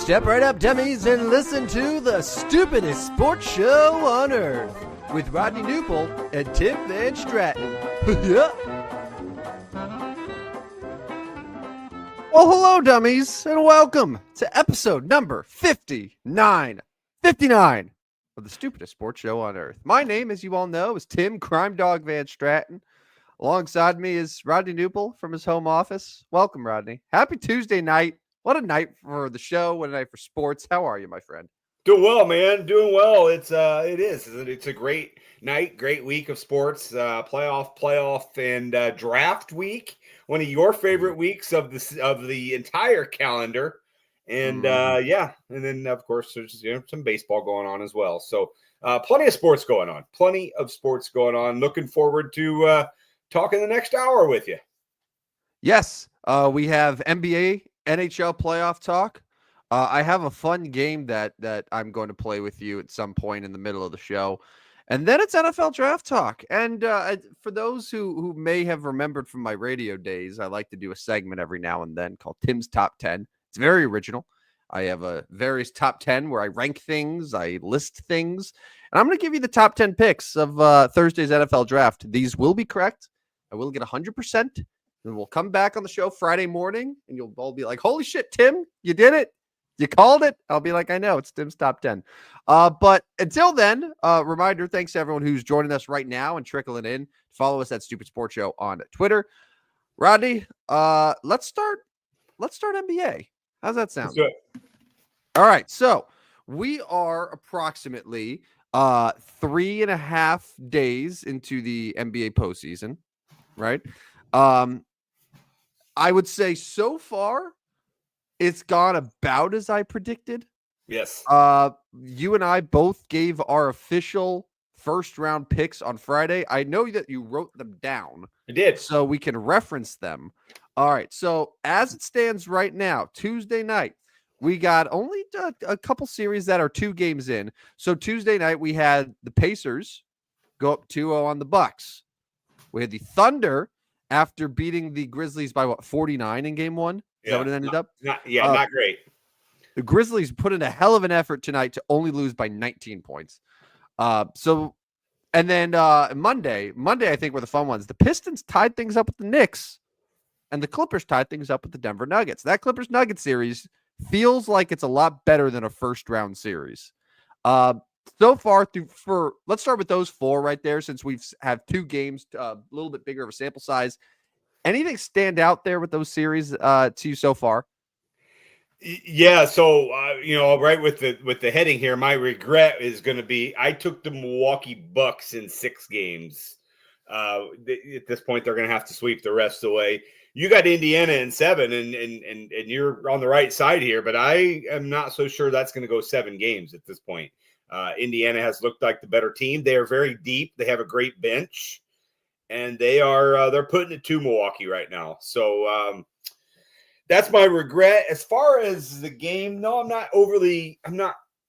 Step right up, dummies, and listen to the stupidest sports show on earth with Rodney Newpole and Tim Van Stratton. Well, hello, dummies, and welcome to episode number 59 of the stupidest sports show on earth. My name, as you all know, is Tim Crime Dog Van Stratton. Alongside me is Rodney Newpole from his home office. Welcome, Rodney. Happy Tuesday night. What a night for the show. What a night for sports. How are you, my friend? Doing well, man. Doing well. It's a great night, great week of sports, playoff, and draft week. One of your favorite weeks of the entire calendar, and and then of course there's some baseball going on as well. So plenty of sports going on. Looking forward to talking the next hour with you. Yes, we have NBA, NHL playoff talk. I have a fun game that I'm going to play with you at some point in the middle of the show. And then it's NFL draft talk. And for those who may have remembered from my radio days, I like to do a segment every now and then called Tim's Top 10. It's very original. I have a various top 10 where I rank things, I list things. And I'm going to give you the top 10 picks of Thursday's NFL draft. These will be correct. I will get 100%. And we'll come back on the show Friday morning, and you'll all be like, holy shit, Tim, you did it. You called it. I'll be like, I know, it's Tim's top 10. But until then, reminder, thanks to everyone who's joining us right now and trickling in. Follow us at Stupid Sports Show on Twitter. Rodney, let's start NBA. How's that sound? Good. All right, so we are approximately 3.5 days into the NBA postseason, right? I would say so far, it's gone about as I predicted. Yes. You and I both gave our official first round picks on Friday. I know that you wrote them down. I did. So we can reference them. All right. So as it stands right now, Tuesday night, we got only a couple series that are 2 games in. So Tuesday night, we had the Pacers go up 2-0 on the Bucks. We had the Thunder after beating the Grizzlies by 49 in game 1. Is that what it ended up? Not great. The Grizzlies put in a hell of an effort tonight to only lose by 19 points. And then Monday, I think, were the fun ones. The Pistons tied things up with the Knicks, and the Clippers tied things up with the Denver Nuggets. That Clippers-Nuggets series feels like it's a lot better than a first-round series. So far, let's start with those 4 right there, since we've had 2 games, a little bit bigger of a sample size. Anything stand out there with those series to you so far? Yeah, so right with the heading here, my regret is going to be I took the Milwaukee Bucks in 6 games. At this point, they're going to have to sweep the rest away. You got Indiana in 7, and you're on the right side here, but I am not so sure that's going to go 7 games at this point. Indiana has looked like the better team. They are very deep. They have a great bench, and they're putting it to Milwaukee right now. So that's my regret. As far as the game, no,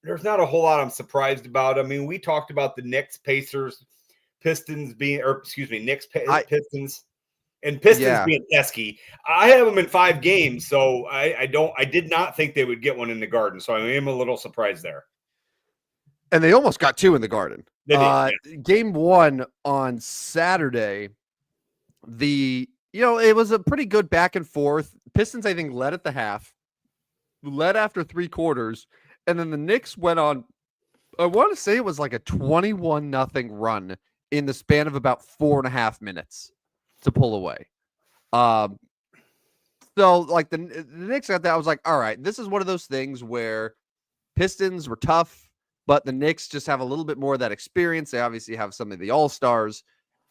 there's not a whole lot I'm surprised about. I mean, we talked about the Knicks, Pacers, Pistons being Pistons being pesky. I have them in 5 games, so I did not think they would get one in the Garden. So I am a little surprised there. And they almost got 2 in the Garden. They did, yeah. Game 1 on Saturday, it was a pretty good back and forth. Pistons, I think, led at the half, led after 3 quarters, and then the Knicks went on, I want to say it was like a 21-0 run in the span of about 4.5 minutes to pull away. So like the Knicks got that, I was like, all right, this is one of those things where Pistons were tough, but the Knicks just have a little bit more of that experience. They obviously have some of the all-stars.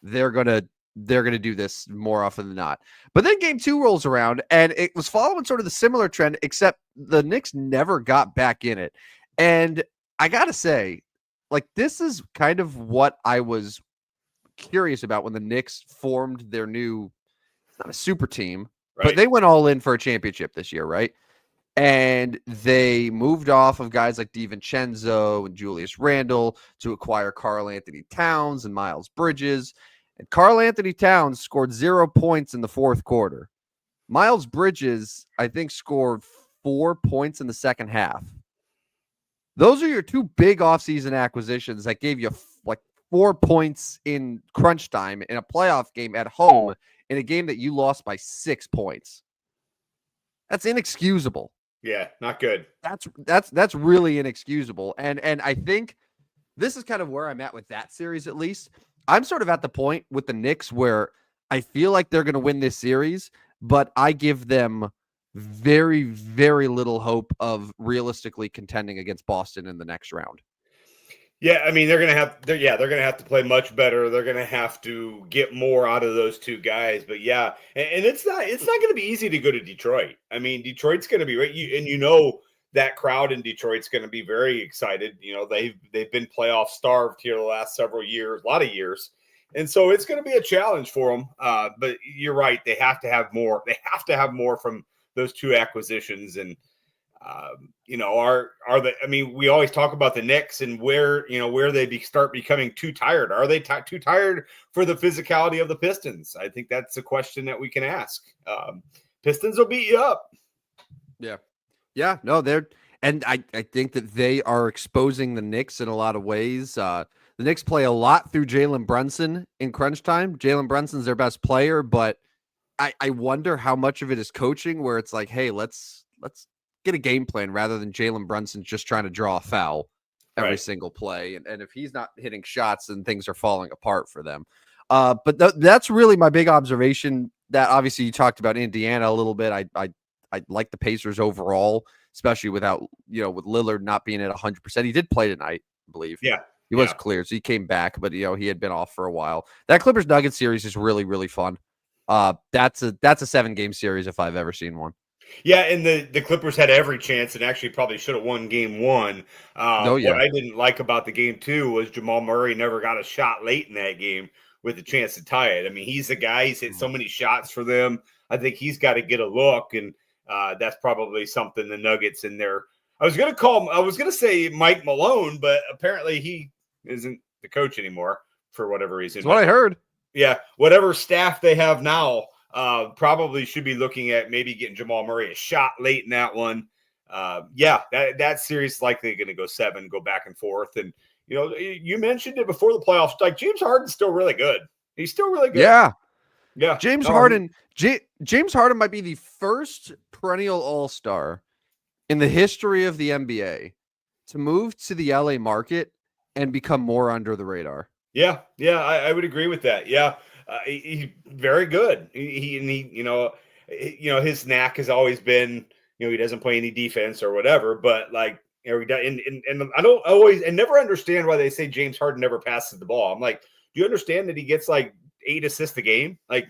They're gonna do this more often than not. But then game 2 rolls around, and it was following sort of the similar trend, except the Knicks never got back in it. And I gotta say, like, this is kind of what I was curious about when the Knicks formed their new, it's not a super team, right, but they went all in for a championship this year, right? And they moved off of guys like DiVincenzo and Julius Randle to acquire Karl Anthony Towns and Miles Bridges. And Karl Anthony Towns scored 0 points in the 4th quarter. Miles Bridges, I think, scored 4 points in the second half. Those are your two big offseason acquisitions that gave you like 4 points in crunch time in a playoff game at home in a game that you lost by 6 points. That's inexcusable. Yeah, not good. That's really inexcusable. And I think this is kind of where I'm at with that series, at least. I'm sort of at the point with the Knicks where I feel like they're going to win this series, but I give them very, very little hope of realistically contending against Boston in the next round. Yeah, I mean they're gonna have to play much better. They're gonna have to get more out of those two guys. But yeah, and it's not gonna be easy to go to Detroit. I mean, Detroit's gonna be right, that crowd in Detroit's gonna be very excited. They've been playoff starved here the last several years, a lot of years, and so it's gonna be a challenge for them. But you're right, they have to have more. They have to have more from those two acquisitions and. We always talk about the Knicks and where they start becoming too tired. Are they too tired for the physicality of the Pistons? I think that's a question that we can ask. Pistons will beat you up. Yeah, no, I think that they are exposing the Knicks in a lot of ways. The Knicks play a lot through Jalen Brunson in crunch time. Jalen Brunson's their best player, but I wonder how much of it is coaching where it's like, hey, let's get a game plan rather than Jalen Brunson just trying to draw a foul every single play. And if he's not hitting shots, then things are falling apart for them. But that's really my big observation. That obviously you talked about Indiana a little bit. I like the Pacers overall, especially with Lillard not being at 100%. He did play tonight, I believe. Yeah. He was cleared, so he came back, but he had been off for a while. That Clippers Nuggets series is really, really fun. That's a 7-game series if I've ever seen one. Yeah, and the Clippers had every chance and actually probably should have won game one. What I didn't like about the game two was Jamal Murray never got a shot late in that game with a chance to tie it. I mean, he's the guy. He's hit so many shots for them. I think he's got to get a look, and that's probably something the Nuggets in there. I was going to say Mike Malone, but apparently he isn't the coach anymore for whatever reason. That's what I heard. Yeah, whatever staff they have now. Probably should be looking at maybe getting Jamal Murray a shot late in that one. That series is likely going to go 7, go back and forth. And, you mentioned it before the playoffs, like James Harden's still really good. He's still really good. Yeah. James Harden might be the first perennial all-star in the history of the NBA to move to the LA market and become more under the radar. Yeah. I would agree with that. Yeah. He's very good. His knack has always been, he doesn't play any defense or whatever, but like, and I don't always, and never understand why they say James Harden never passes the ball. I'm like, do you understand that he gets like 8 assists a game? Like,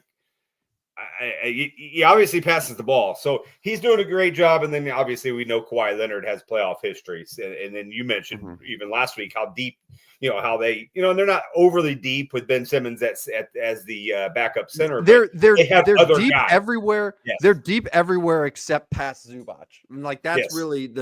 he obviously passes the ball, so he's doing a great job. And then obviously we know Kawhi Leonard has playoff histories, and then you mentioned even last week how deep, how they, and they're not overly deep with Ben Simmons as the backup center. They're other deep guys everywhere. Yes. They're deep everywhere except past Zubac. Like that's really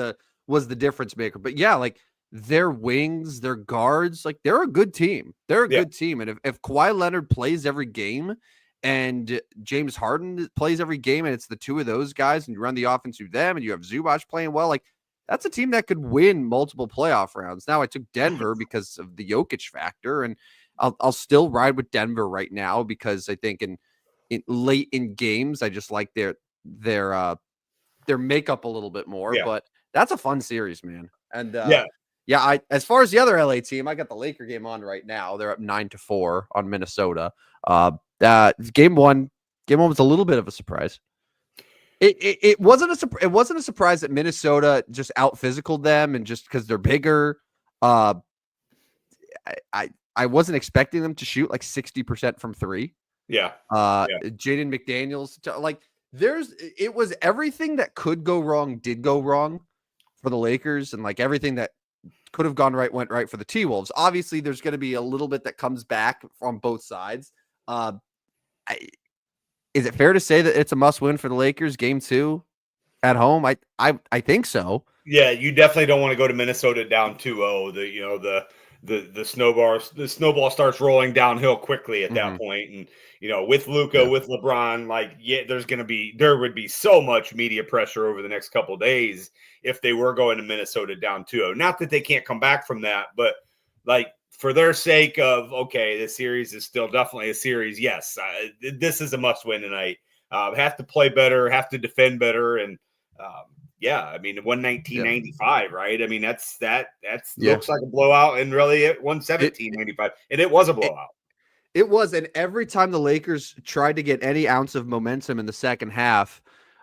was the difference maker. But yeah, like their wings, their guards, like they're a good team. They're a good team, and if Kawhi Leonard plays every game. And James Harden plays every game, and it's the two of those guys, and you run the offense through them, and you have Zubac playing well. Like, that's a team that could win multiple playoff rounds. Now, I took Denver because of the Jokic factor, and I'll still ride with Denver right now because I think in late in games, I just like their makeup a little bit more. Yeah. But that's a fun series, man. And as far as the other LA team, I got the Laker game on right now. They're up 9-4 on Minnesota. Game one was a little bit of a surprise. It wasn't a surprise that Minnesota just out physicaled them and just because they're bigger. I wasn't expecting them to shoot like 60% from 3. Jaden McDaniels, it was everything that could go wrong did go wrong for the Lakers, and like everything that could have gone right went right for the T-Wolves. Obviously, there's going to be a little bit that comes back on both sides. Is it fair to say that it's a must-win for the Lakers, game 2 at home? I think so. Yeah, you definitely don't want to go to Minnesota down 2-0. the snowball starts rolling downhill quickly at that point. And with Luka, with LeBron, there would be so much media pressure over the next couple of days if they were going to Minnesota down 2-0. Not that they can't come back from that, but for their sake of, okay, this series is still definitely a series. Yes, this is a must win tonight. Have to play better, have to defend better, and I mean, 119-95, right? I mean, that's looks like a blowout, and really it 117-95, and it was a blowout. It was, and every time the Lakers tried to get any ounce of momentum in the second half,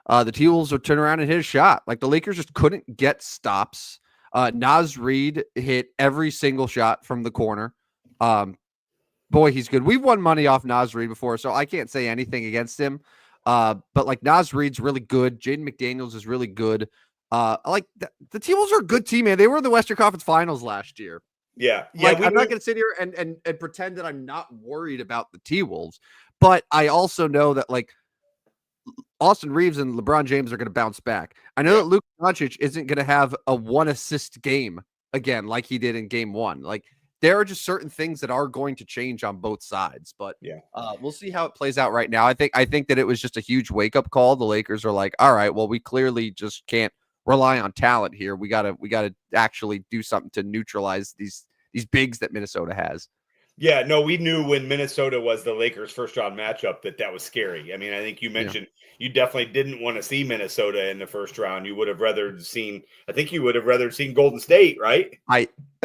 the T-Wolves would turn around and hit a shot. Like the Lakers just couldn't get stops. Naz Reid hit every single shot from the corner. Boy, he's good. We've won money off Naz Reid before, so I can't say anything against him. But Naz Reid's really good. Jaden McDaniels is really good. The T-Wolves are a good team, man. They were in the Western Conference Finals last year. Yeah. I'm not going to sit here and pretend that I'm not worried about the T-Wolves, but I also know that Austin Reeves and LeBron James are going to bounce back. I know that Luka Doncic isn't going to have a 1-assist game again like he did in game 1. There are just certain things that are going to change on both sides, but we'll see how it plays out right now. I think that it was just a huge wake-up call. The Lakers are like, all right, well, we clearly just can't rely on talent here. We gotta actually do something to neutralize these bigs that Minnesota has. Yeah, no, we knew when Minnesota was the Lakers' first round matchup that was scary. I mean, I think you mentioned you definitely didn't want to see Minnesota in the first round. You would have rather seen Golden State, right?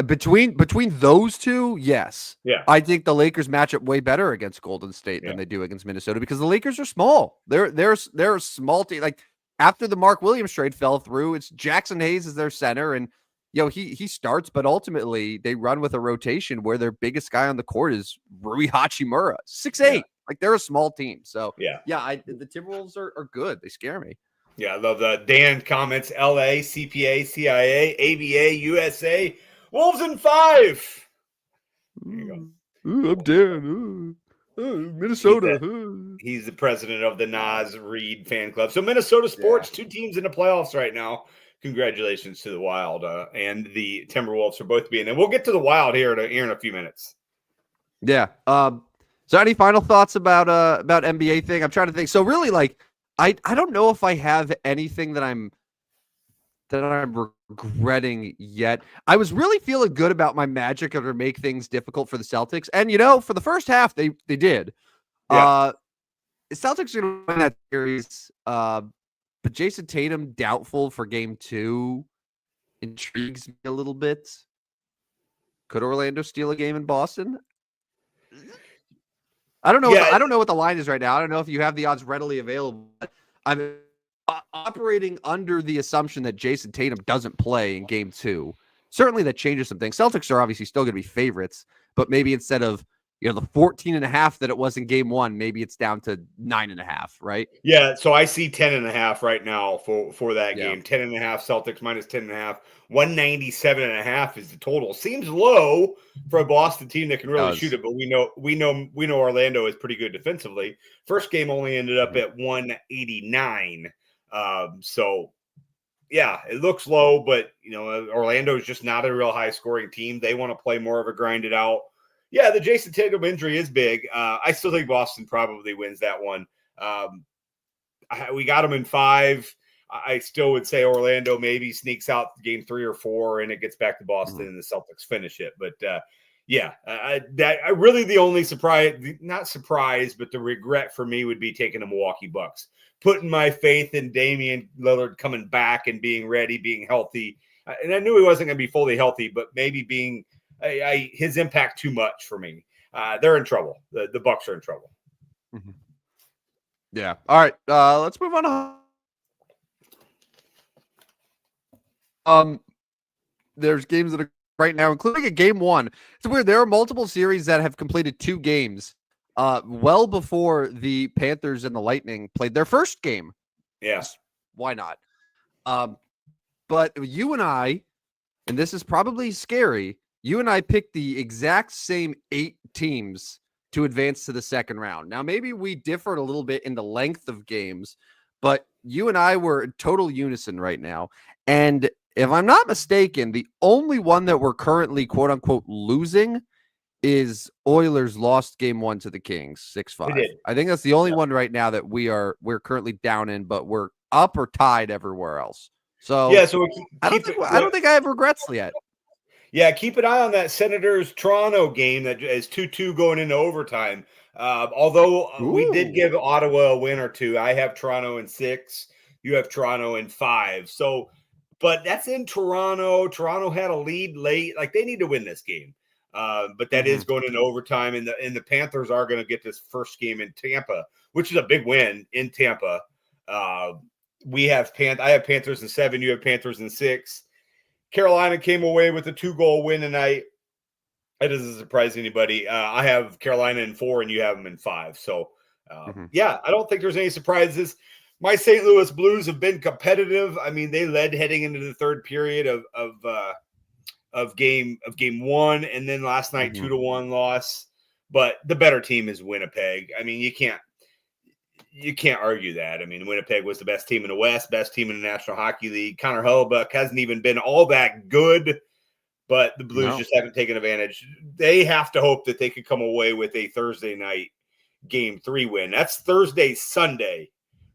Between those two, yes. Yeah. I think the Lakers match up way better against Golden State than they do against Minnesota because the Lakers are small. They're a small team. After the Mark Williams trade fell through, it's Jackson Hayes as their center, and he starts, but ultimately they run with a rotation where their biggest guy on the court is Rui Hachimura, 6'8". They're a small team. So the Timberwolves are good. They scare me. Yeah, I love that. Dan comments: LA, CPA, CIA, ABA, USA, Wolves in 5. There you go. Ooh, I'm Dan. Minnesota. He's the president of the Naz Reid fan club. So Minnesota sports, 2 teams in the playoffs right now. Congratulations to the Wild and the Timberwolves for both being there. We'll get to the Wild here in a few minutes. Yeah. So any final thoughts about NBA thing? I'm trying to think. So really, I don't know if I have anything that I'm regretting yet. I was really feeling good about my Magic to make things difficult for the Celtics, and for the first half they did. The Celtics are going to win that series. But Jason Tatum doubtful for game 2 intrigues me a little bit. Could Orlando steal a game in Boston? I don't know. I don't know what the line is right now. I don't know if you have the odds readily available. I'm operating under the assumption that Jason Tatum doesn't play in game 2. Certainly that changes some things. Celtics are obviously still going to be favorites, but maybe instead of the 14.5 that it was in game 1, maybe it's down to 9.5, right? Yeah, so I see 10.5 right now for that game. 10.5 Celtics minus 10.5. 197.5 is the total. Seems low for a Boston team that can really shoot it, but we know Orlando is pretty good defensively. First game only ended up at 189. So yeah, it looks low, but Orlando is just not a real high scoring team. They want to play more of a grinded out. Yeah, the Jason Tatum injury is big. I still think Boston probably wins that one. We got them in 5. I still would say Orlando maybe sneaks out game 3 or 4, and it gets back to Boston, and the Celtics finish it. But I really the only not surprise, but the regret for me would be taking the Milwaukee Bucks, putting my faith in Damian Lillard coming back and being ready, being healthy. And I knew he wasn't going to be fully healthy, but maybe being his impact too much for me. They're in trouble. The Bucks are in trouble. Mm-hmm. Yeah. All right. Let's move on. There's games that are right now, including a game 1. It's weird. There are multiple series that have completed 2 games well before the Panthers and the Lightning played their first game. Yes. Why not? But you and I, and this is probably scary, you and I picked the exact same 8 teams to advance to the second round. Now, maybe we differed a little bit in the length of games, but you and I were in total unison right now. And if I'm not mistaken, the only one that we're currently quote unquote losing is Oilers lost game 1 to the Kings, They 6-5. did. I think that's the only Yeah. one right now that we're currently down in, but we're up or tied everywhere else. So Yeah, so I don't think I have regrets yet. Yeah, keep an eye on that Senators Toronto game that is 2-2 going into overtime. Although we did Ooh. give Ottawa a win or two, I have Toronto in 6. You have Toronto in 5. So, but that's in Toronto. Toronto had a lead late. Like they need to win this game. But that is going into overtime, and the Panthers are going to get this first game in Tampa, which is a big win in Tampa. I have Panthers in 7. You have Panthers in 6. Carolina came away with a 2-goal win tonight. That doesn't surprise anybody. I have Carolina in 4, and you have them in 5. So, yeah, I don't think there's any surprises. My St. Louis Blues have been competitive. I mean, they led heading into the third period of game 1, and then last night 2-1 loss. But the better team is Winnipeg. I mean, you can't argue that. I mean, Winnipeg was the best team in the West, best team in the National Hockey League. Connor Hellebuyck hasn't even been all that good, but the Blues just haven't taken advantage. They have to hope that they could come away with a Thursday night game 3 win. That's Sunday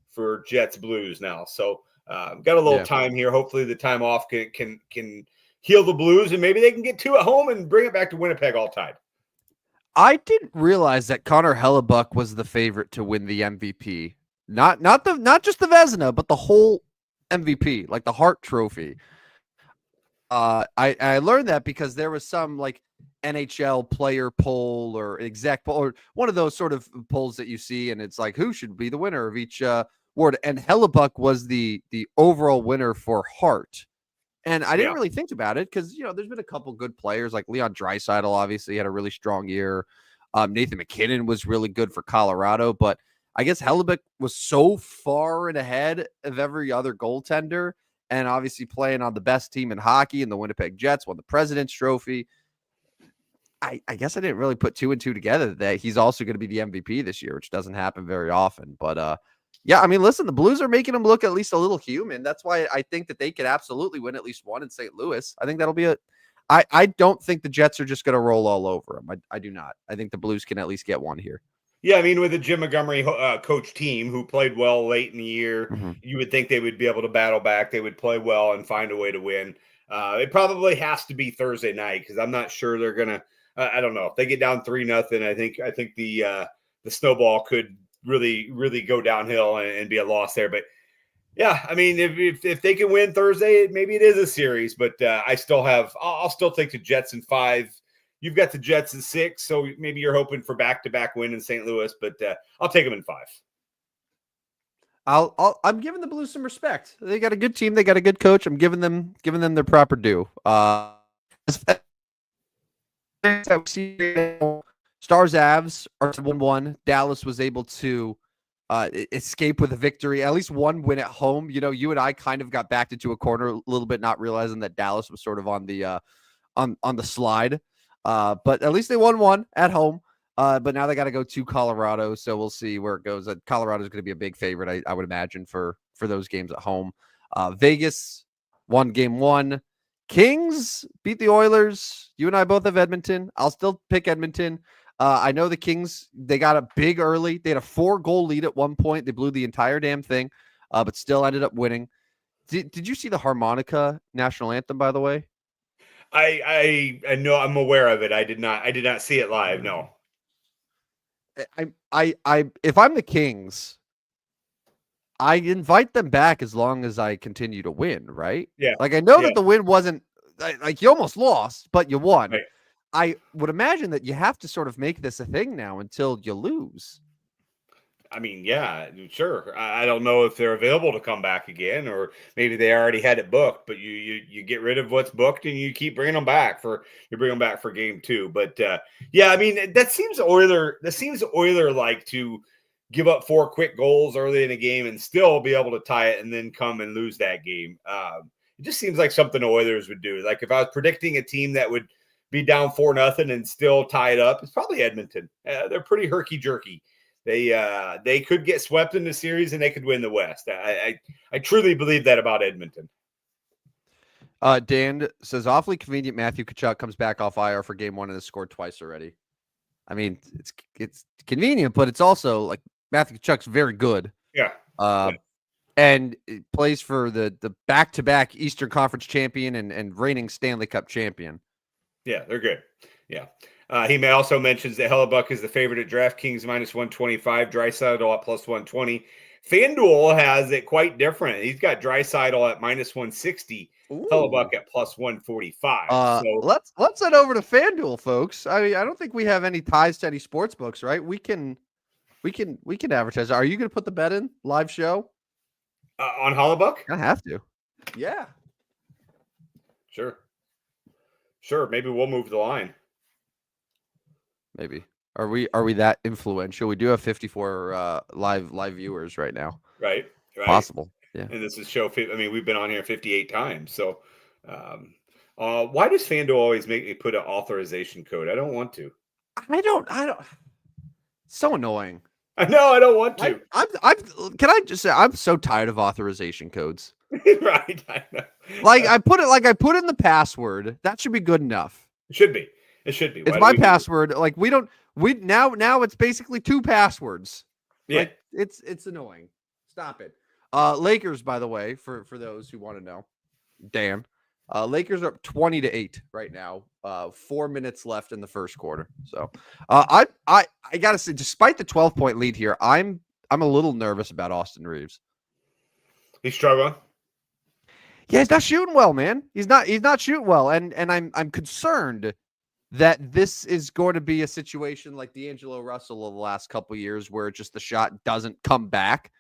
for Jets Blues now. So got a little time here. Hopefully the time off can heal the Blues, and maybe they can get 2 at home and bring it back to Winnipeg all tied. I didn't realize that Connor Hellebuyck was the favorite to win the MVP. Not just the Vezina, but the whole MVP, like the Hart Trophy. I learned that because there was some like NHL player poll or exec poll or one of those sort of polls that you see, and it's like who should be the winner of each award. And Hellebuyck was the overall winner for Hart. And I didn't really think about it because, there's been a couple good players like Leon Draisaitl obviously had a really strong year. Nathan McKinnon was really good for Colorado, but I guess Hellebuyck was so far and ahead of every other goaltender and obviously playing on the best team in hockey, and the Winnipeg Jets won the President's Trophy. I guess I didn't really put 2 and 2 together that he's also going to be the MVP this year, which doesn't happen very often. But yeah, I mean, listen, the Blues are making him look at least a little human. That's why I think that they could absolutely win at least 1 in St. Louis. I think that'll be I don't think the Jets are just going to roll all over them. I do not. I think the Blues can at least get 1 here. Yeah, I mean, with a Jim Montgomery coach team who played well late in the year, you would think they would be able to battle back. They would play well and find a way to win. It probably has to be Thursday night because I'm not sure they're going to I don't know. If they get down 3-0, I think the snowball could really go downhill and be a loss there. But yeah, I mean, if they can win Thursday, maybe it is a series. But I'll still take the Jets in 5. You've got the Jets in 6, so maybe you're hoping for back-to-back win in St. Louis. But I'll take them in 5. I'm giving the Blues some respect. They got a good team. They got a good coach. I'm giving them their proper due. Stars Avs are 1-1. Dallas was able to escape with a victory, at least 1 win at home. You and I kind of got backed into a corner a little bit, not realizing that Dallas was sort of on the on the slide. But at least they won 1 at home. But now they got to go to Colorado, so we'll see where it goes. Colorado is going to be a big favorite, I would imagine, for those games at home. Vegas won game 1. Kings beat the Oilers. You and I both have Edmonton. I'll still pick Edmonton. I know the Kings, they got a big early. They had a 4-goal lead at one point. They blew the entire damn thing, but still ended up winning. Did you see the harmonica national anthem, by the way? I know, I'm aware of it. I did not see it live. No. If I'm the Kings, I invite them back as long as I continue to win, right? Yeah. Like, I know that the win wasn't like you almost lost, but you won. Right. I would imagine that you have to sort of make this a thing now until you lose. I mean, yeah, sure. I don't know if they're available to come back again, or maybe they already had it booked. But you get rid of what's booked and you keep bringing them back for game 2. But yeah, I mean that seems Oiler like to give up 4 quick goals early in a game and still be able to tie it and then come and lose that game. It just seems like something the Oilers would do. Like if I was predicting a team that would be down 4-0 and still tie it up, it's probably Edmonton. They're pretty herky jerky. They could get swept in the series and they could win the West. I truly believe that about Edmonton. Dan says awfully convenient. Matthew Tkachuk comes back off IR for game 1 and has scored twice already. I mean, it's convenient, but it's also like Matthew Tkachuk's very good. Yeah. And it plays for the back-to-back Eastern Conference champion and reigning Stanley Cup champion. Yeah, they're good. Yeah. He may also mentions that Hellebuck is the favorite at DraftKings -125, Draisaitl at +120. FanDuel has it quite different. He's got Draisaitl at -160, Hellebuck at +145. So let's head over to FanDuel, folks. I mean, I don't think we have any ties to any sports books, right? We can advertise. Are you going to put the bet in live show on Hellebuck? I have to. Yeah. Sure. Maybe we'll move the line. Maybe. Are we that influential? We do have 54 live viewers right now. Right. Possible. Yeah. And this is show. I mean, we've been on here 58 times. So, why does FanDuel always make me put an authorization code? I don't want to. I don't. So annoying. I know. I don't want to. Can I just say I'm so tired of authorization codes. Right. I know. I put in the password. That should be good enough. It should be. It's my password. Like now it's basically 2 passwords. Yeah. Like, it's annoying. Stop it. Lakers, by the way, for those who want to know, Dan, Lakers are up 20-8 right now. 4 minutes left in the first quarter. So I gotta say, despite the 12-point lead here, I'm a little nervous about Austin Reeves. He's struggling. Yeah, he's not shooting well, man. He's not shooting well, and I'm concerned that this is going to be a situation like D'Angelo Russell of the last couple of years, where just the shot doesn't come back,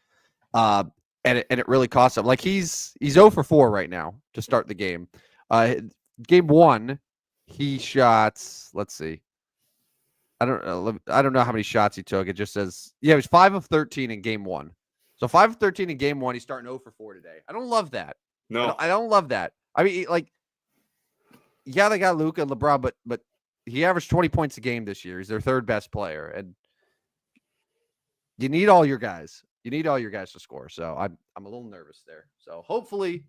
and it really costs him. Like he's 0 for 4 right now to start the game. Game 1, he shot. Let's see. I don't know how many shots he took. It just says he was 5 of 13 in game 1. So 5 of 13 in game 1. He's starting 0 for 4 today. I don't love that. No, I don't love that. I mean, like, yeah, they got Luka and LeBron, but he averaged 20 points a game this year. He's their 3rd best player, and you need all your guys. You need all your guys to score. So I'm a little nervous there. So hopefully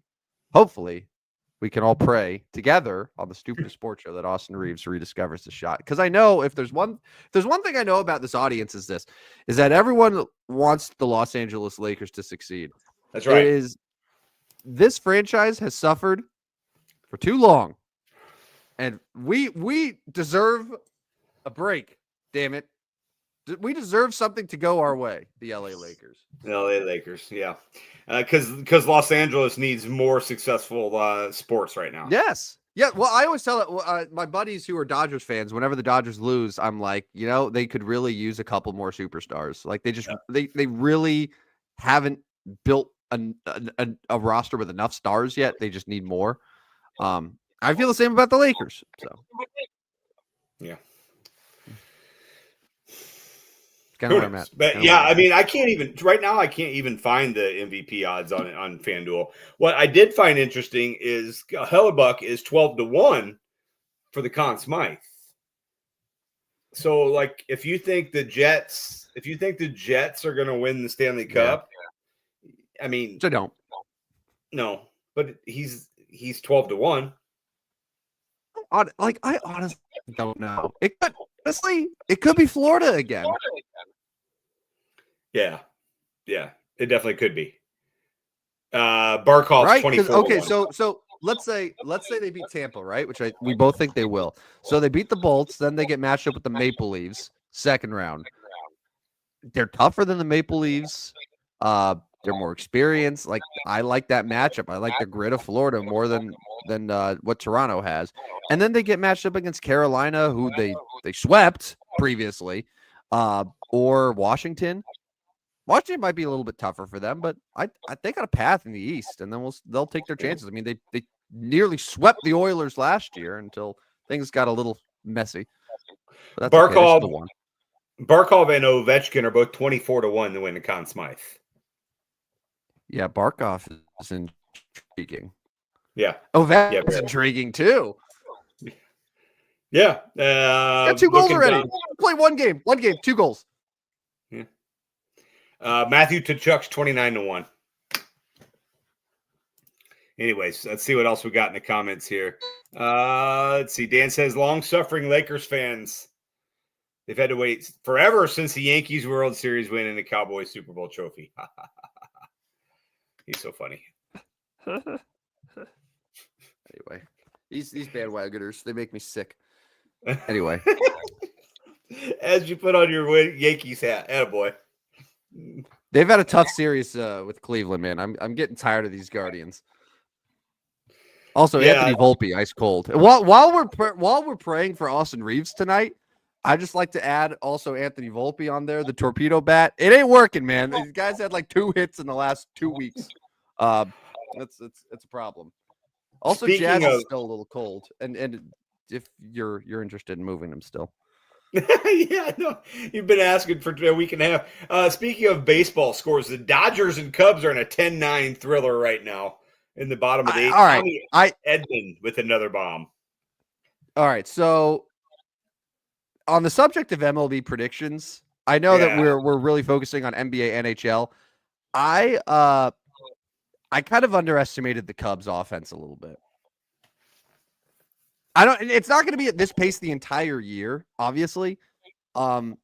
we can all pray together on the Stupidest Sports Show that Austin Reeves rediscovers the shot. Because I know if there's one thing I know about this audience is that everyone wants the Los Angeles Lakers to succeed. That's right. This franchise has suffered for too long. And we deserve a break, damn it. We deserve something to go our way, the LA Lakers. The LA Lakers, yeah. Because Los Angeles needs more successful sports right now. Yes. Yeah, well, I always tell my buddies who are Dodgers fans, whenever the Dodgers lose, I'm like, they could really use a couple more superstars. Like they really haven't built a roster with enough stars yet. They just need more. I feel the same about the Lakers. So, yeah. Kind of where I'm at. But yeah, I mean, I can't even find the MVP odds on FanDuel. What I did find interesting is Hellebuck is 12-1 for the Conn Smythe. So, like, if you think the Jets are going to win the Stanley Cup, I mean, I don't. No, but he's 12-1. Like, I honestly don't know. It could be Florida again. Yeah, it definitely could be. Barkov's right? 24. Okay, so let's say they beat Tampa, right? Which we both think they will. So they beat the Bolts, then they get matched up with the Maple Leafs, second round. They're tougher than the Maple Leafs. They're more experienced. Like, I like that matchup. I like the grit of Florida more than what Toronto has. And then they get matched up against Carolina, who they swept previously, or Washington. Washington might be a little bit tougher for them, but they got a path in the East, and then they'll take their chances. I mean, they nearly swept the Oilers last year until things got a little messy. But that's Barkov, okay. Barkov and Ovechkin are both 24-1 to win the Conn Smythe. Yeah, Barkov is intriguing. Yeah. Ovechkin is intriguing too. Yeah. Got 2 goals already. Play one game, 2 goals. Yeah. Matthew Tkachuk's 29-1. Anyways, let's see what else we got in the comments here. Let's see. Dan says, long-suffering Lakers fans. They've had to wait forever since the Yankees World Series win and the Cowboys Super Bowl trophy. He's so funny. Anyway, these bandwagoners, they make me sick. Anyway. As you put on your Yankees hat, attaboy. They've had a tough series with Cleveland, man. I'm getting tired of these Guardians. Also, Anthony Volpe, ice cold. While we're praying for Austin Reeves tonight, I just like to add also Anthony Volpe on there, the torpedo bat. It ain't working, man. These guys had like 2 hits in the last 2 weeks. It's a problem. Also, Jazz is still a little cold, and if you're interested in moving him still. Yeah, no, you've been asking for a week and a half. Speaking of baseball scores, the Dodgers and Cubs are in a 10-9 thriller right now in the bottom of the eighth. All right, Edmund with another bomb. All right, so on the subject of MLB predictions, I know that we're really focusing on NBA, NHL. I kind of underestimated the Cubs offense a little bit. It's not going to be at this pace the entire year, obviously. But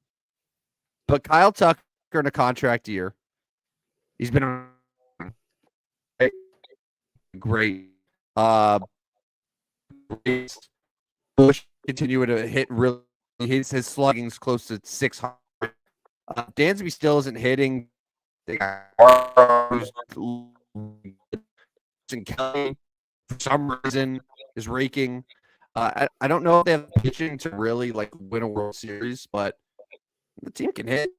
Kyle Tucker in a contract year. He's been great. Bush continuing to hit really. His slugging's close to 600. Dansby still isn't hitting. And Kelly, for some reason, is raking. I don't know if they have pitching to really like win a World Series, but the team can hit.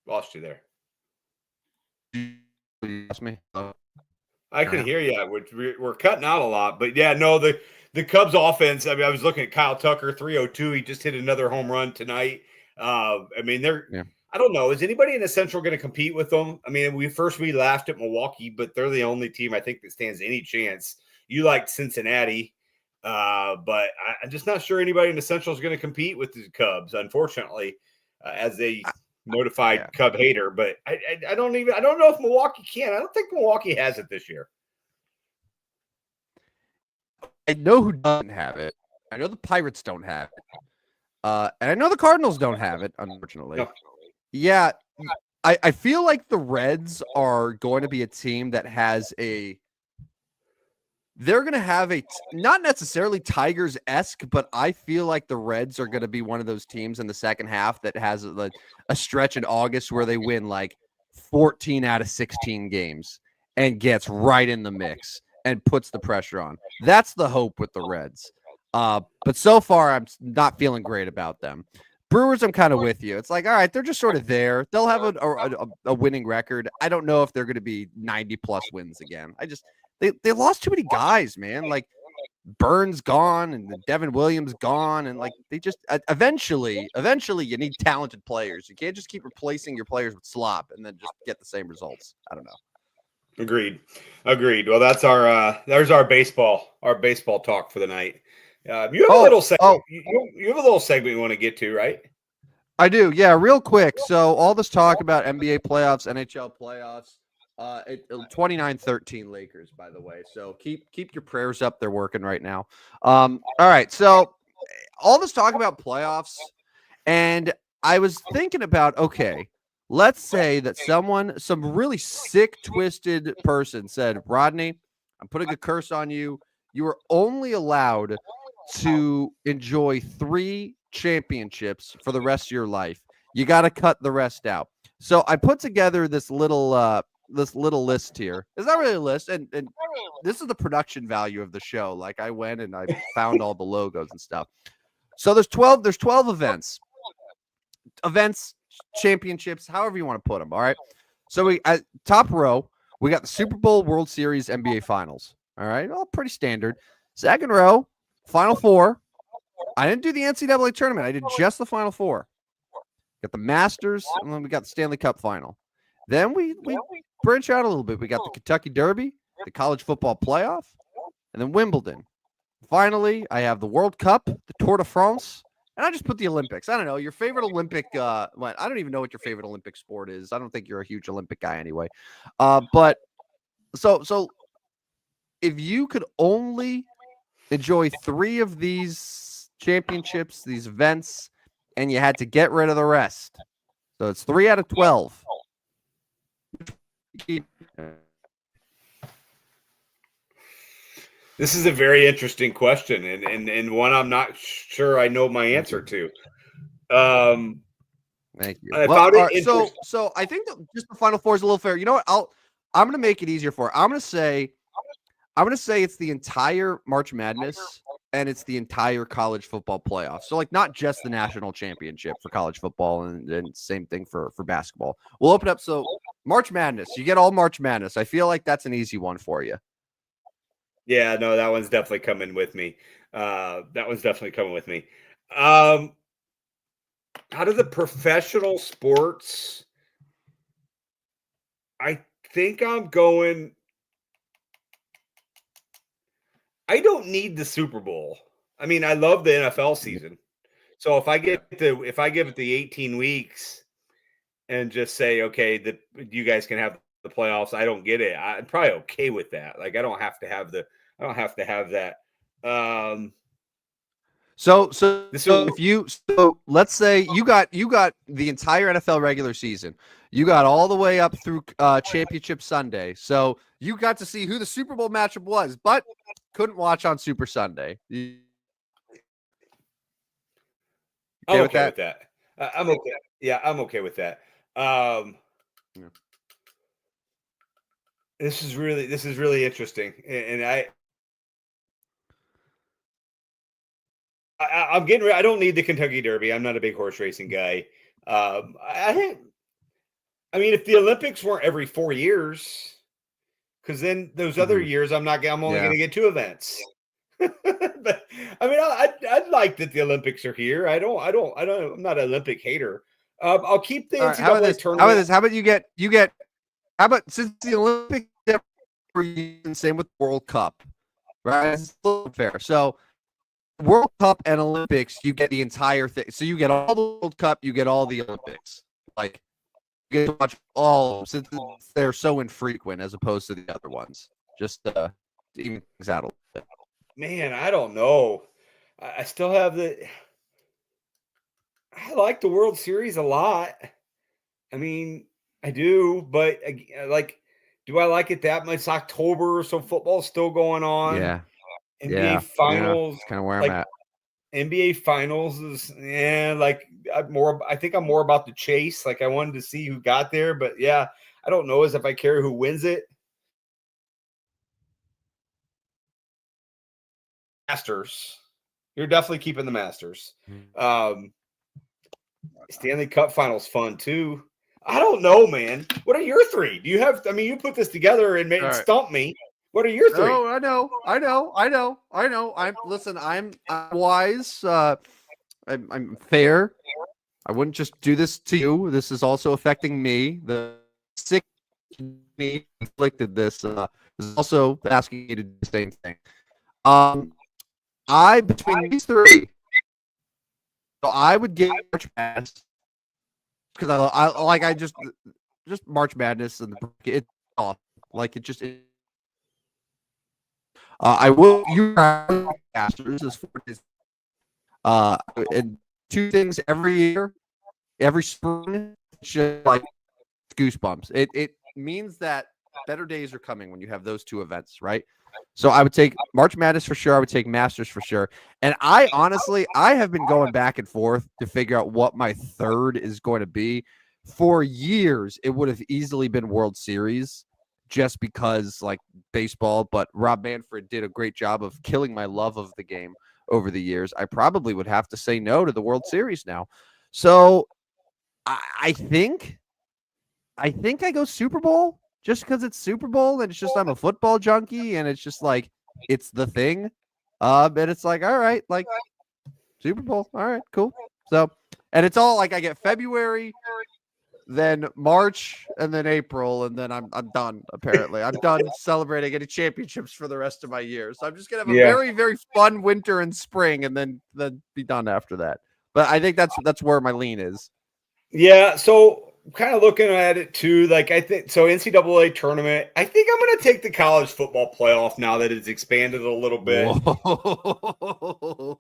Lost you there. You lost me. I can hear you. We're cutting out a lot, but yeah, no, the Cubs offense. I mean, I was looking at Kyle Tucker, 302. He just hit another home run tonight. I mean, I don't know. Is anybody in the Central going to compete with them? I mean, we laughed at Milwaukee, but they're the only team I think that stands any chance. You liked Cincinnati, but I'm just not sure anybody in the Central is going to compete with the Cubs, unfortunately, as a notified Cub hater. But I don't know if Milwaukee can. I don't think Milwaukee has it this year. I know who doesn't have it. I know the Pirates don't have it. And I know the Cardinals don't have it, unfortunately. No. Yeah, I feel like the Reds are going to be a team that has they're going to have not necessarily Tigers-esque, but I feel like the Reds are going to be one of those teams in the second half that has a stretch in August where they win like 14 out of 16 games and gets right in the mix and puts the pressure on. That's the hope with the Reds. But so far, I'm not feeling great about them. Brewers, I'm kind of with you. It's like, all right, they're just sort of there. They'll have a winning record. I don't know if they're going to be 90-plus wins again. They lost too many guys, man. Like Burns gone and Devin Williams gone, and like they just eventually you need talented players. You can't just keep replacing your players with slop and then just get the same results. I don't know. Agreed. Well, that's there's our baseball talk for the night. You have a little segment. You have a little segment you want to get to, right? I do. Yeah, real quick. So all this talk about NBA playoffs, NHL playoffs, 29-13 Lakers, by the way. So keep your prayers up. They're working right now. All right. So all this talk about playoffs, and I was thinking about, okay, let's say that some really sick, twisted person said, Rodney, I'm putting a curse on you. You are only allowed to enjoy 3 championships for the rest of your life. You got to cut the rest out. So I put together this little list here. It's not really a list, and this is the production value of the show. Like I went and I found all the logos and stuff. So there's 12 events, championships, however you want to put them. All right. So we at top row, we got the Super Bowl, World Series, NBA Finals. All right, all pretty standard. Second row, Final Four. I didn't do the NCAA tournament. I did just the Final Four. Got the Masters, and then we got the Stanley Cup Final. Then we branch out a little bit. We got the Kentucky Derby, the College Football Playoff, and then Wimbledon. Finally, I have the World Cup, the Tour de France, And I just put the Olympics. I don't know. Your favorite Olympic I don't even know what your favorite Olympic sport is. I don't think you're a huge Olympic guy anyway. But so if you could only enjoy 3 of these championships, these events, and you had to get rid of the rest. So it's 3 out of 12. This is a very interesting question, and one I'm not sure I know my answer to. Thank you. I found it so I think just the Final Four is a little fair. You know what? I'm going to make it easier for it. I'm going to say it's the entire March Madness and it's the entire college football playoff. So like not just the national championship for college football and same thing for basketball. We'll open up. So March Madness, you get all March Madness. I feel like that's an easy one for you. Yeah, no, that one's definitely coming with me. Out of the professional sports, I think I'm going. I don't need the Super Bowl. I mean, I love the NFL season. So if I give it the 18 weeks and just say, okay, you guys can have the playoffs, I don't get it. I'm probably okay with that. Like I don't have to have that. So let's say you got the entire NFL regular season. You got all the way up through Championship Sunday. So you got to see who the Super Bowl matchup was, but couldn't watch on Super Sunday. I'm okay with that. I'm okay. Yeah, I'm okay with that. Yeah. This is really interesting, and I'm getting. I don't need the Kentucky Derby. I'm not a big horse racing guy. I mean, if the Olympics weren't every 4 years, because then those other years I'm only going to get 2 events. But I mean, I'd like that the Olympics are here. I'm not an Olympic hater. I'll keep the NCAA tournament. How about since the Olympics, same with the World Cup, right? It's a little fair. So World Cup and Olympics, you get the entire thing. So you get all the World Cup, you get all the Olympics. Like you get to watch all of them since they're so infrequent as opposed to the other ones. Just to even things out a little bit. Man, I don't know. I still have I like the World Series a lot. I mean, I do, but do I like it that much? It's October, so football's still going on. Yeah. NBA Finals, kind of where I'm at. NBA Finals is I think I'm more about the chase. Like I wanted to see who got there, but yeah, I don't know as if I care who wins it. Masters. You're definitely keeping the Masters. Stanley Cup Finals fun too. I don't know, man. What are your 3? Do you have? I mean, you put this together and stumped me. What are your 3? Oh, I know. I'm wise. I'm fair. I wouldn't just do this to you. This is also affecting me. The sick me inflicted this is also asking you to do the same thing. Between these 3, so I would give March Madness because I just March Madness and it's off. Like it just. I will you Masters as 4 days. And 2 things every year, every spring, just like goosebumps. It means that better days are coming when you have those 2 events, right? So I would take March Madness for sure. I would take Masters for sure. And I have been going back and forth to figure out what my 3rd is going to be. For years, it would have easily been World Series just because like baseball, but Rob Manfred did a great job of killing my love of the game over the years. I probably would have to say no to the World Series now. So I think I go Super Bowl just because it's Super Bowl and it's just I'm a football junkie and it's just like it's the thing. And it's like, all right, like Super Bowl. All right, cool. So, and it's all like I get February, then March, and then April, and then I'm done. Apparently, I'm done celebrating any championships for the rest of my year. So I'm just gonna have a very, very fun winter and spring, and then be done after that. But I think that's where my lean is. Yeah, so kind of looking at it too, like I think so NCAA tournament, I think I'm going to take the college football playoff now that it's expanded a little bit. Whoa.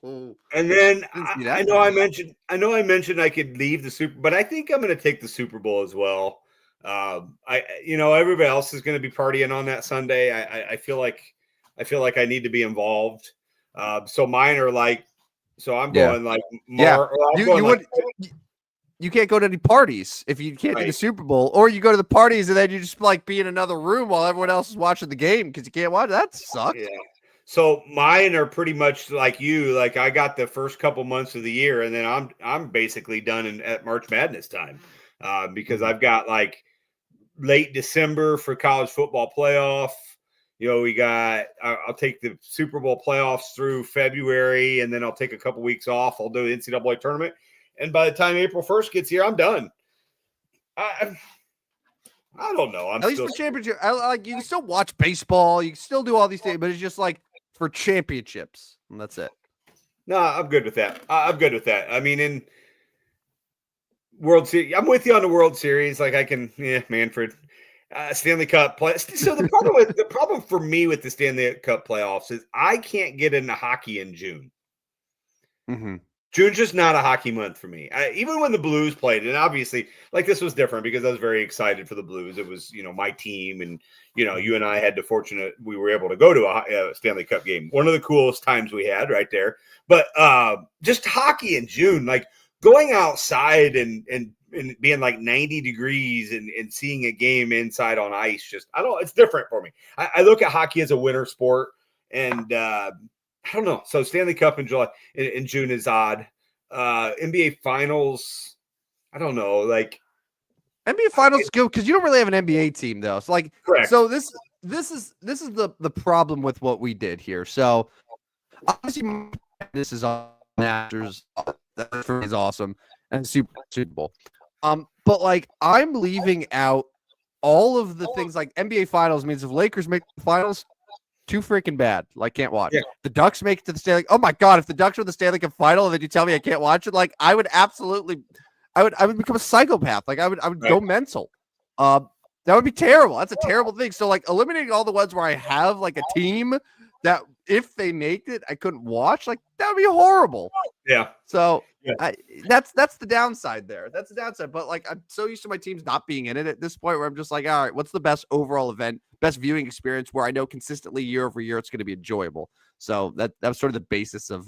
And then Didn't see I that know I coming. mentioned I could leave the Super, but I think I'm going to take the Super Bowl as well. Everybody else is going to be partying on that Sunday. I feel like I need to be involved. So mine are like, so I'm Yeah. going like Yeah. I'm You going you like would you can't go to any parties if you can't do the right. Super Bowl, or you go to the parties and then you just like be in another room while everyone else is watching the game because you can't watch. That sucks. Yeah. So mine are pretty much like you. Like I got the first couple months of the year, and then I'm basically done at March Madness time, because Mhm. I've got like late December for college football playoff. We got. I'll take the Super Bowl playoffs through February, and then I'll take a couple weeks off. I'll do the NCAA tournament, and by the time April 1st gets here, I'm done. I I don't know. I'm At least still for championship, like you can still watch baseball, you can still do all these things, but it's just like for championships, and that's it. no. I'm good with that. I'm good with that. I mean, in World Series. I'm with you on the World Series. Like I can, Manfred, Stanley Cup play. So the problem for me with the Stanley Cup playoffs is I can't get into hockey in June. Mm-hmm. June's just not a hockey month for me. Even when the Blues played, and obviously, like this was different because I was very excited for the Blues. It was, my team, and you and I had the fortunate we were able to go to a Stanley Cup game. One of the coolest times we had right there. But just hockey in June, like going outside and being like 90 degrees and seeing a game inside on ice, it's different for me. I look at hockey as a winter sport, and I don't know. So Stanley Cup in July in June is odd. NBA Finals, I don't know. Like NBA Finals go because you don't really have an NBA team though. It's like correct. this is the problem with what we did here. So obviously this is on Masters. That for me is awesome and Super Bowl. But like I'm leaving out all of the things like NBA Finals means if Lakers make the finals, too freaking bad. Like can't watch. Yeah. The Ducks make it to the Stanley. Oh my god, if the Ducks were the Stanley Cup final and then you tell me I can't watch it, like I would absolutely I would become a psychopath. Like I would Right. go mental. That would be terrible. That's a terrible thing. So like eliminating all the ones where I have like a team that if they make it, I couldn't watch, like that would be horrible. Yeah. So Yeah. that's the downside there. That's the downside. But like I'm so used to my teams not being in it at this point where I'm just like, all right, what's the best overall event, best viewing experience where I know consistently year over year it's going to be enjoyable. So that was sort of the basis of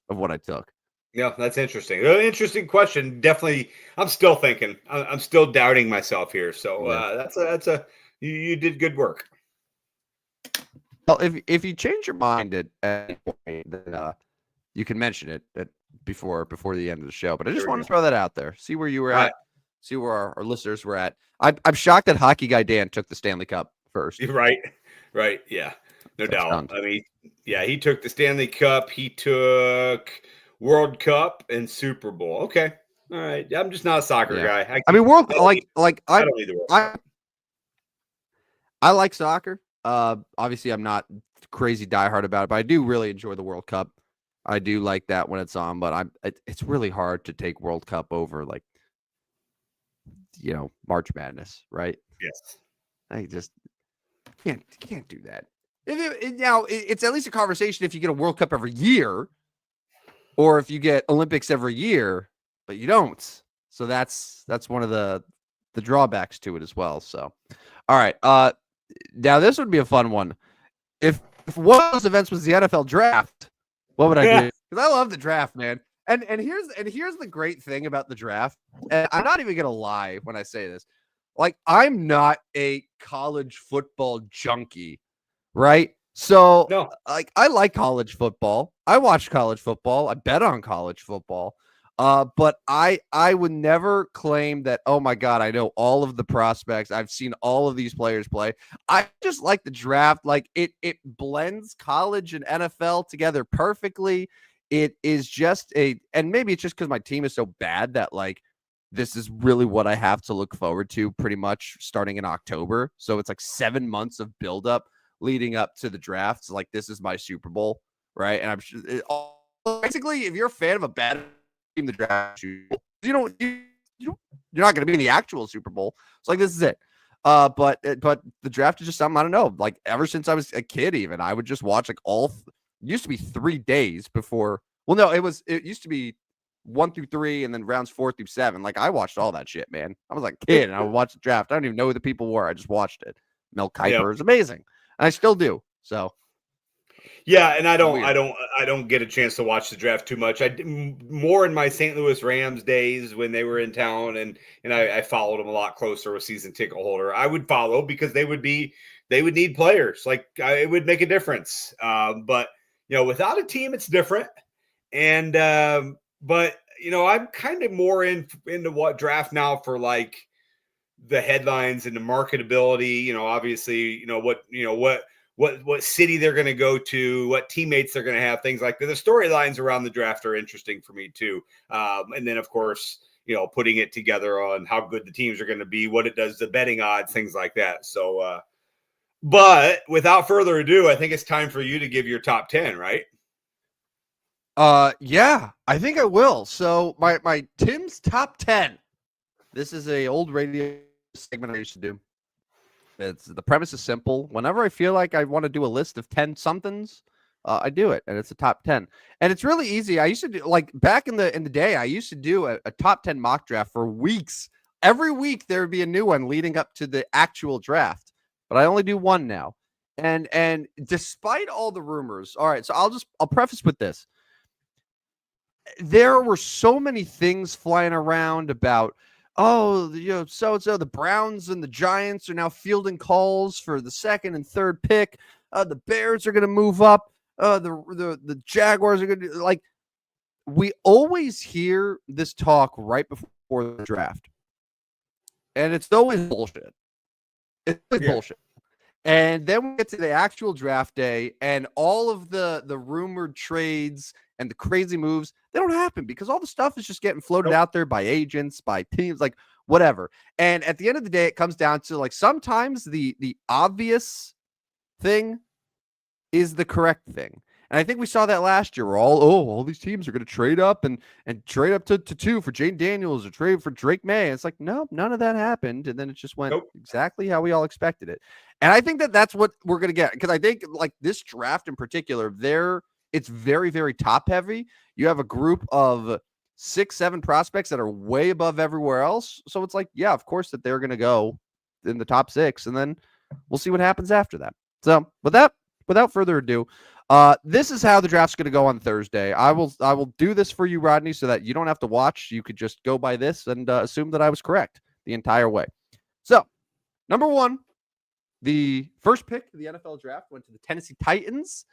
what I took. Yeah, that's interesting. Interesting question. Definitely, I'm still thinking. I'm still doubting myself here. So Yeah. that's a you did good work. Well, if you change your mind at any point, then you can mention it before the end of the show. But I just There we want to go. throw that out there. See where you were All right. at. See where our listeners were at. I'm shocked that Hockey Guy Dan took the Stanley Cup first. Right. Right. Yeah. No So doubt. stunned. I mean, yeah, he took the Stanley Cup. He took World Cup and Super Bowl. Okay. All right. I'm just not a soccer Yeah. guy. I mean, world I don't need, like I don't need the World Cup. I like soccer. Obviously, I'm not crazy diehard about it, but I do really enjoy the World Cup. I do like that when it's on, but it's really hard to take World Cup over like March Madness, right? Yes. I just can't do that. Now it's at least a conversation if you get a World Cup every year, or if you get Olympics every year, but you don't. So that's one of the drawbacks to it as well. So, all right. Now this would be a fun one. If one of those events was the NFL draft, what would I do? Because I love the draft, man. And here's the great thing about the draft. And I'm not even gonna lie when I say this. Like, I'm not a college football junkie, right? So, No. like, I like college football. I watch college football. I bet on college football. But I would never claim that, oh my God, I know all of the prospects. I've seen all of these players play. I just like the draft. Like it blends college and NFL together perfectly. It is just and maybe it's just because my team is so bad that like this is really what I have to look forward to pretty much starting in October. So it's like 7 months of buildup leading up to the draft. So like this is my Super Bowl, right? And I'm basically, if you're a fan of a bad the draft. You don't. You're not going to be in the actual Super Bowl. It's like, this is it. But the draft is just something, I don't know. Like, ever since I was a kid, even I would just watch like used to be 3 days before. Well, no, it used to be 1 through 3 and then rounds 4 through 7. Like, I watched all that shit, man. I was like a kid and I would watch the draft. I don't even know who the people were. I just watched it. Mel Kiper is amazing. And I still do. So yeah, and I don't get a chance to watch the draft too much. More in my St. Louis Rams days when they were in town, and I followed them a lot closer with season ticket holder. I would follow because they would need players. Like, it would make a difference. But without a team, it's different. And but I'm kind of more into what draft now for like the headlines and the marketability. Obviously, what city they're going to go to, what teammates they're going to have, things like that. The storylines around the draft are interesting for me too. And then, of course, putting it together on how good the teams are going to be, what it does to betting odds, things like that. So, but without further ado, I think it's time for you to give your top 10, right? Yeah, I think I will. So my Tim's top 10. This is a old radio segment I used to do. The premise is simple. Whenever I feel like I want to do a list of 10 somethings, I do it, and it's a top 10. And it's really easy. I used to do, like, back in the day, I used to do a top 10 mock draft for weeks. Every week there would be a new one leading up to the actual draft, but I only do one now. And despite all the rumors, all right, so I'll preface with this. There were so many things flying around about, so-and-so, the Browns and the Giants are now fielding calls for the 2nd and 3rd pick. The Bears are going to move up. The Jaguars are going to, like, we always hear this talk right before the draft. And it's always bullshit. It's bullshit. And then we get to the actual draft day, and all of the rumored trades and the crazy moves, they don't happen because all the stuff is just getting floated out there by agents, by teams, like whatever. And at the end of the day, it comes down to, like, sometimes the obvious thing is the correct thing. And I think we saw that last year. We're all these teams are going to trade up and trade up to 2 for Jane Daniels or trade for Drake May. And it's like, no, none of that happened. And then it just went exactly how we all expected it. And I think that's what we're going to get. Because I think, like, this draft in particular, it's very, very top heavy. You have a group of 6, 7 prospects that are way above everywhere else. So it's like, yeah, of course that they're going to go in the top 6, and then we'll see what happens after that. So without further ado, this is how the draft's going to go on Thursday. I will do this for you, Rodney, so that you don't have to watch. You could just go by this and assume that I was correct the entire way. So, number 1, the first pick of the NFL draft went to the Tennessee Titans.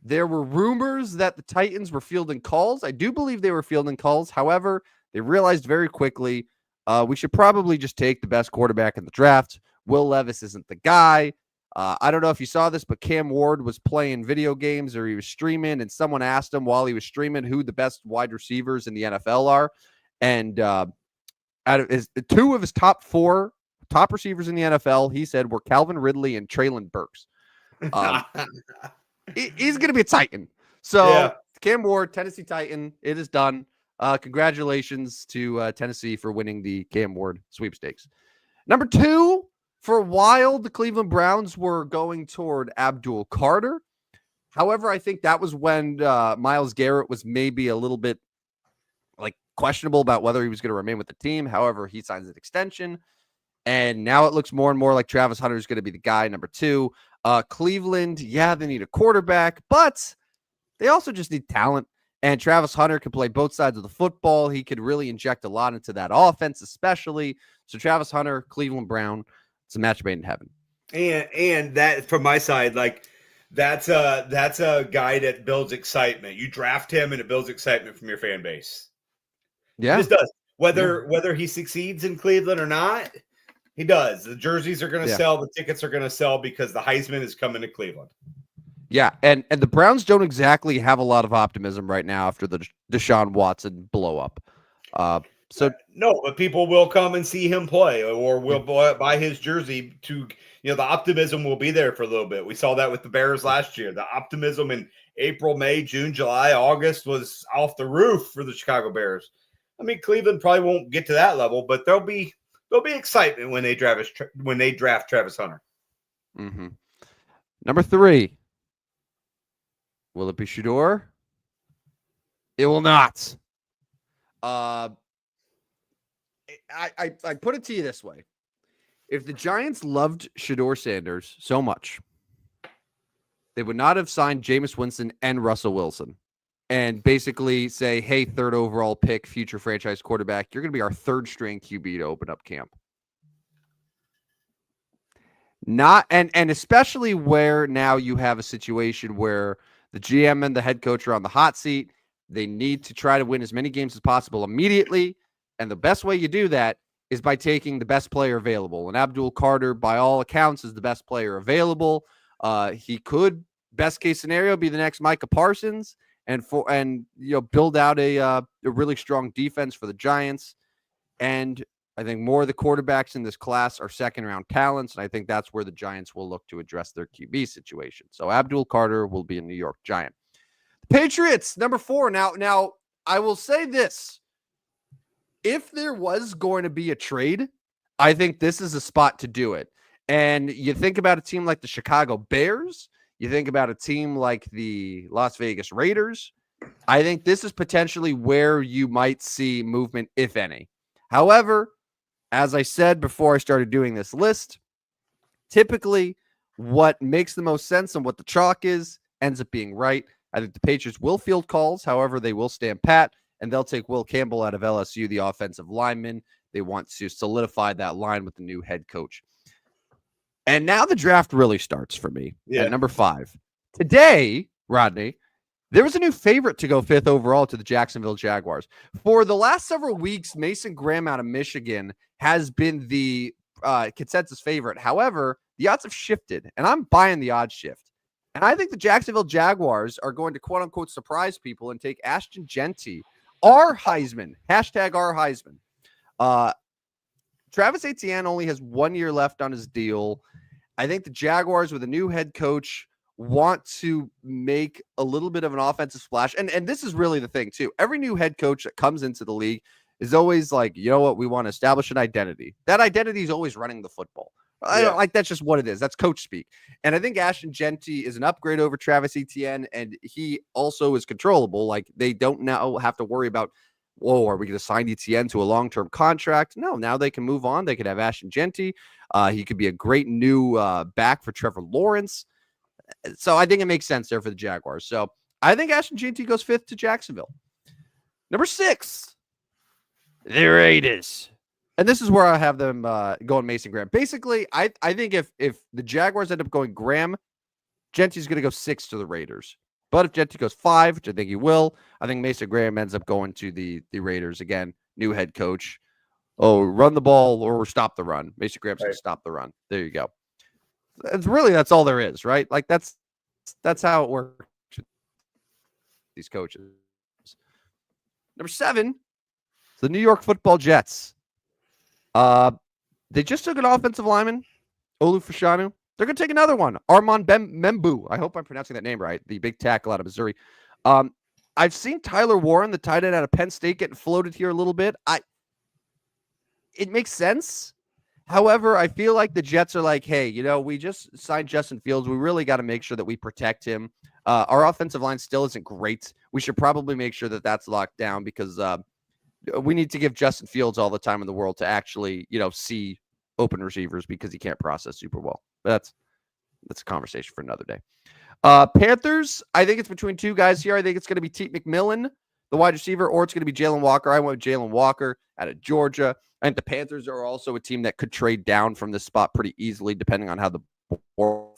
There were rumors that the Titans were fielding calls. I do believe they were fielding calls. However, they realized very quickly we should probably just take the best quarterback in the draft. Will Levis isn't the guy. I don't know if you saw this, but Cam Ward was playing video games or he was streaming, and someone asked him while he was streaming who the best wide receivers in the NFL are. And out of 2 of his top 4 top receivers in the NFL, he said were Calvin Ridley and Treylon Burks. He's going to be a Titan. So Cam Ward, Tennessee Titan, it is done. Congratulations to Tennessee for winning the Cam Ward sweepstakes. Number 2, for a while, the Cleveland Browns were going toward Abdul Carter. However, I think that was when Myles Garrett was maybe a little bit, like, questionable about whether he was going to remain with the team. However, he signs an extension. And now it looks more and more like Travis Hunter is going to be the guy, number 2. Cleveland, yeah, they need a quarterback, but they also just need talent. And Travis Hunter can play both sides of the football. He could really inject a lot into that offense, especially. So Travis Hunter, Cleveland Brown, it's a match made in heaven. And that, from my side, like, that's a guy that builds excitement. You draft him, and it builds excitement from your fan base. Yeah, it just does. Whether he succeeds in Cleveland or not, he does. The jerseys are going to sell. The tickets are going to sell because the Heisman is coming to Cleveland. Yeah, and the Browns don't exactly have a lot of optimism right now after the Deshaun Watson blow up. So no, but people will come and see him play, or will buy his jersey to, the optimism will be there for a little bit. We saw that with the Bears last year. The optimism in April, May, June, July, August was off the roof for the Chicago Bears. I mean, Cleveland probably won't get to that level, but there'll be excitement when they draft Travis Hunter. Mm-hmm. Number 3. Will it be Shedeur? It will not. I put it to you this way. If the Giants loved Shedeur Sanders so much, they would not have signed Jameis Winston and Russell Wilson and basically say, hey, 3rd overall pick, future franchise quarterback, you're going to be our 3rd string QB to open up camp. Not and especially where now you have a situation where the GM and the head coach are on the hot seat. They need to try to win as many games as possible immediately. And the best way you do that is by taking the best player available. And Abdul Carter, by all accounts, is the best player available. He could, best case scenario, be the next Micah Parsons and build out a really strong defense for the Giants. And I think more of the quarterbacks in this class are second-round talents, and I think that's where the Giants will look to address their QB situation. So Abdul Carter will be a New York Giant. The Patriots, number 4. Now, I will say this. If there was going to be a trade, I think this is a spot to do it. And you think about a team like the Chicago Bears, you think about a team like the Las Vegas Raiders, I think this is potentially where you might see movement, if any. However, as I said before I started doing this list, typically what makes the most sense and what the chalk is ends up being right. I think the Patriots will field calls. However, they will stand pat, and they'll take Will Campbell out of LSU, the offensive lineman. They want to solidify that line with the new head coach. And now the draft really starts for me at number 5. Today, Rodney, there was a new favorite to go 5th overall to the Jacksonville Jaguars. For the last several weeks, Mason Graham out of Michigan has been the consensus favorite. However, the odds have shifted, and I'm buying the odds shift. And I think the Jacksonville Jaguars are going to quote-unquote surprise people and take Ashton Genty, our Heisman, hashtag our Heisman. Travis Etienne only has 1 year left on his deal. I think the Jaguars with a new head coach want to make a little bit of an offensive splash. And this is really the thing, too. Every new head coach that comes into the league is always like, you know what, we want to establish an identity. That identity is always running the football. I don't like that's just what it is. That's coach speak. And I think Ashton Genty is an upgrade over Travis Etienne, and he also is controllable. Like, they don't now have to worry about, whoa, are we going to sign Etienne to a long-term contract? No, now they can move on. They could have Ashton Genty. He could be a great new back for Trevor Lawrence. So I think it makes sense there for the Jaguars. So I think Ashton Genty goes 5th to Jacksonville. Number 6, the Raiders. And this is where I have them going Mason Graham. Basically, I think if the Jaguars end up going Graham, Genty's going to go 6 to the Raiders. But if Genty goes 5, which I think he will, I think Mason Graham ends up going to the Raiders. Again, new head coach. Oh, run the ball or stop the run. Mason Graham's going to stop the run. There you go. That's all there is, right? Like that's how it works with these coaches. Number 7, the New York Football Jets. They just took an offensive lineman, Olu Fashanu. They're going to take another one, Armand Membu. I hope I'm pronouncing that name right. The big tackle out of Missouri. I've seen Tyler Warren, the tight end out of Penn State, getting floated here a little bit. It makes sense. However, I feel like the Jets are like, hey, we just signed Justin Fields. We really got to make sure that we protect him. Our offensive line still isn't great. We should probably make sure that that's locked down because we need to give Justin Fields all the time in the world to actually, see open receivers because he can't process super well. But that's a conversation for another day. Panthers, I think it's between 2 guys here. I think it's going to be Teet McMillan, the wide receiver, or it's going to be Jalen Walker. I went with Jalen Walker out of Georgia. I think the Panthers are also a team that could trade down from this spot pretty easily, depending on how the board.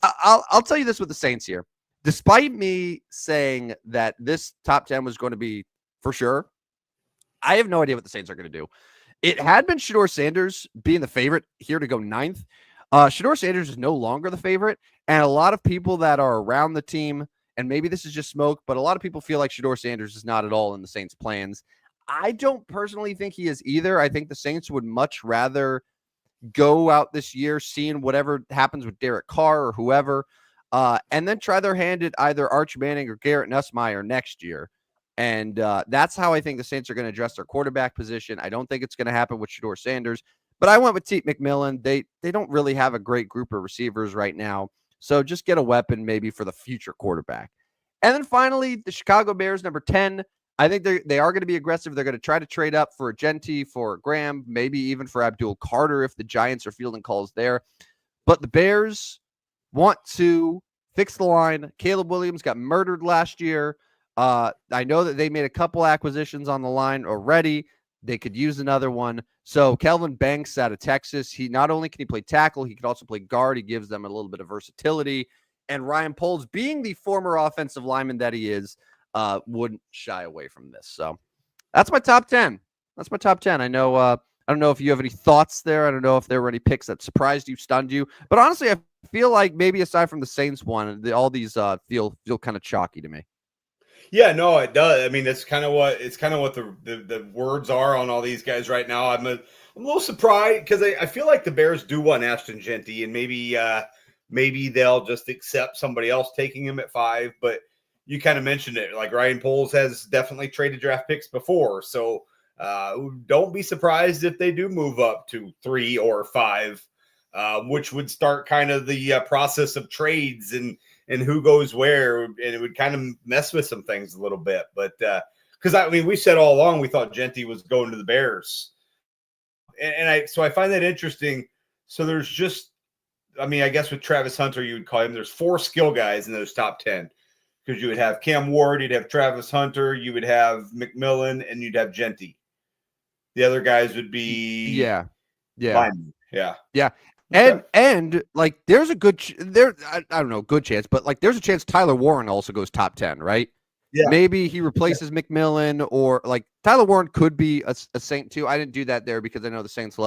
I'll tell you this with the Saints here. Despite me saying that this top 10 was going to be for sure, I have no idea what the Saints are going to do. It had been Shedeur Sanders being the favorite here to go 9th. Shedeur Sanders is no longer the favorite, and a lot of people that are around the team, and maybe this is just smoke, but a lot of people feel like Shedeur Sanders is not at all in the Saints' plans. I don't personally think he is either. I think the Saints would much rather go out this year seeing whatever happens with Derek Carr or whoever, and then try their hand at either Arch Manning or Garrett Nussmeier next year. And that's how I think the Saints are going to address their quarterback position. I don't think it's going to happen with Shedeur Sanders, but I went with Teet McMillan. They don't really have a great group of receivers right now, so just get a weapon maybe for the future quarterback. And then finally, the Chicago Bears, number 10. I think they are going to be aggressive. They're going to try to trade up for Genti, for Graham, maybe even for Abdul Carter if the Giants are fielding calls there. But the Bears want to fix the line. Caleb Williams got murdered last year. I know that they made a couple acquisitions on the line already. They could use another one. So Kelvin Banks out of Texas, he not only can he play tackle, he can also play guard. He gives them a little bit of versatility. And Ryan Poles, being the former offensive lineman that he is, wouldn't shy away from this. So that's my top 10. That's my top 10. I know. I don't know if you have any thoughts there. I don't know if there were any picks that surprised you, stunned you. But honestly, I feel like maybe aside from the Saints one, all these feel kind of chalky to me. Yeah, no, it does. I mean, it's kind of what the words are on all these guys right now. I'm a little surprised because I feel like the Bears do want Ashton Genti, and maybe they'll just accept somebody else taking him at 5. But you kind of mentioned it, like Ryan Poles has definitely traded draft picks before, so don't be surprised if they do move up to 3 or 5, which would start kind of the process of trades and who goes where, and it would kind of mess with some things a little bit. But because I mean, we said all along we thought Genti was going to the Bears, and I find that interesting. So there's just, I mean, I guess with Travis Hunter, you would call him. There's 4 skill guys in those top 10 because you would have Cam Ward, you'd have Travis Hunter, you would have McMillan, and you'd have Genti. The other guys would be linemen. Yeah. And like there's a good I don't know, good chance, but like there's a chance Tyler Warren also goes top 10, right? Yeah. Maybe he replaces McMillan, or like Tyler Warren could be a Saint too. I didn't do that there because I know the Saints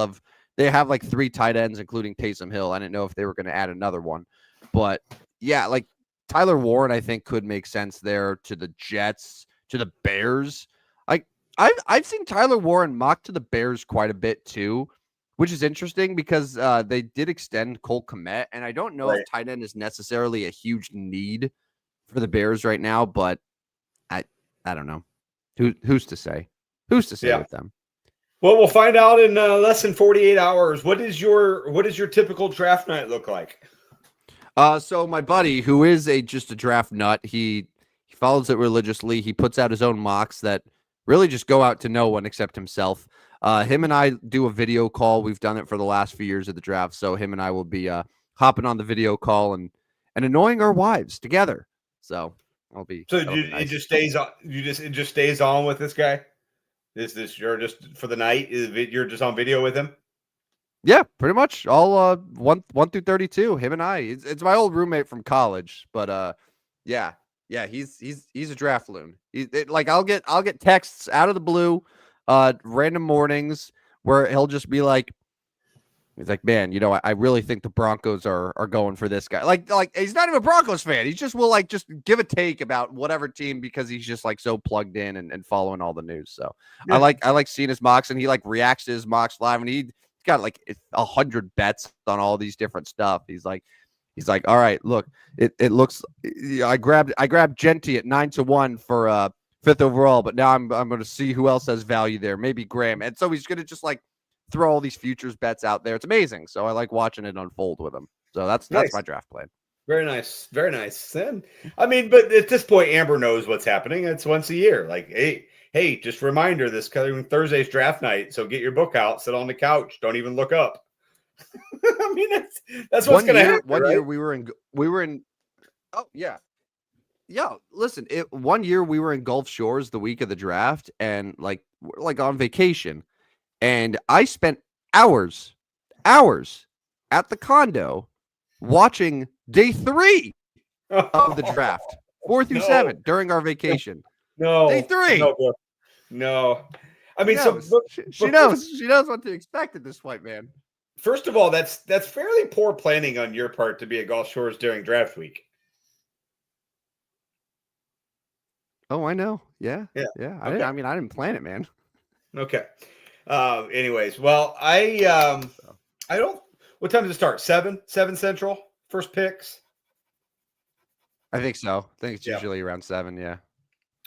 they have like 3 tight ends, including Taysom Hill. I didn't know if they were going to add another one, but yeah, like Tyler Warren, I think could make sense there to the Jets, to the Bears. Like I've seen Tyler Warren mocked to the Bears quite a bit too, which is interesting because they did extend Cole Kmet, and I don't know if tight end is necessarily a huge need for the Bears right now, but I don't know. Who's to say? Who's to say with them? Well, we'll find out in less than 48 hours. What is your typical draft night look like? So my buddy, who is just a draft nut, he follows it religiously. He puts out his own mocks that really just go out to no one except himself. Him and I do a video call. We've done it for the last few years of the draft. So him and I will be hopping on the video call and annoying our wives together. So I'll be. So it just stays on. It just stays on with this guy. This you're just for the night. You're just on video with him. Yeah, pretty much all 1 through 32. Him and I. It's my old roommate from college, but yeah, he's a draft loon. Like I'll get texts out of the blue, random mornings where he'll just be like, he's like, man, you know, I really think the Broncos are going for this guy. Like he's not even a Broncos fan. He just will just give a take about whatever team because he's just like so plugged in and following all the news. So yeah. I like seeing his mocks, and he like reacts to his mocks live, and he's got like 100 bets on all these different stuff. He's like, all right, look, it looks. I grabbed Genti at 9-1 for 5th overall, but now I'm going to see who else has value there. Maybe Graham, and so he's going to just like throw all these futures bets out there. It's amazing. So I like watching it unfold with him. So that's my draft plan. Very nice. Very nice. And I mean, but at this point, Amber knows what's happening. It's once a year. Like, hey, just reminder, this coming Thursday's draft night. So get your book out, sit on the couch. Don't even look up. I mean, that's what's going to happen. One year we were in. Oh yeah. Yeah. Listen, 1 year we were in Gulf Shores the week of the draft, and like on vacation. And I spent hours at the condo watching day 3 of the draft, 4 through 7 during our vacation. No, day 3. No. I mean, she knows what to expect at this point, man. First of all, that's fairly poor planning on your part to be at Gulf Shores during draft week. Oh, I know. Yeah. Okay. I mean, I didn't plan it, man. Okay. Anyways, well, I don't. What time does it start? 7 Central. First picks. I think so. I think it's Yeah. usually around 7. Yeah.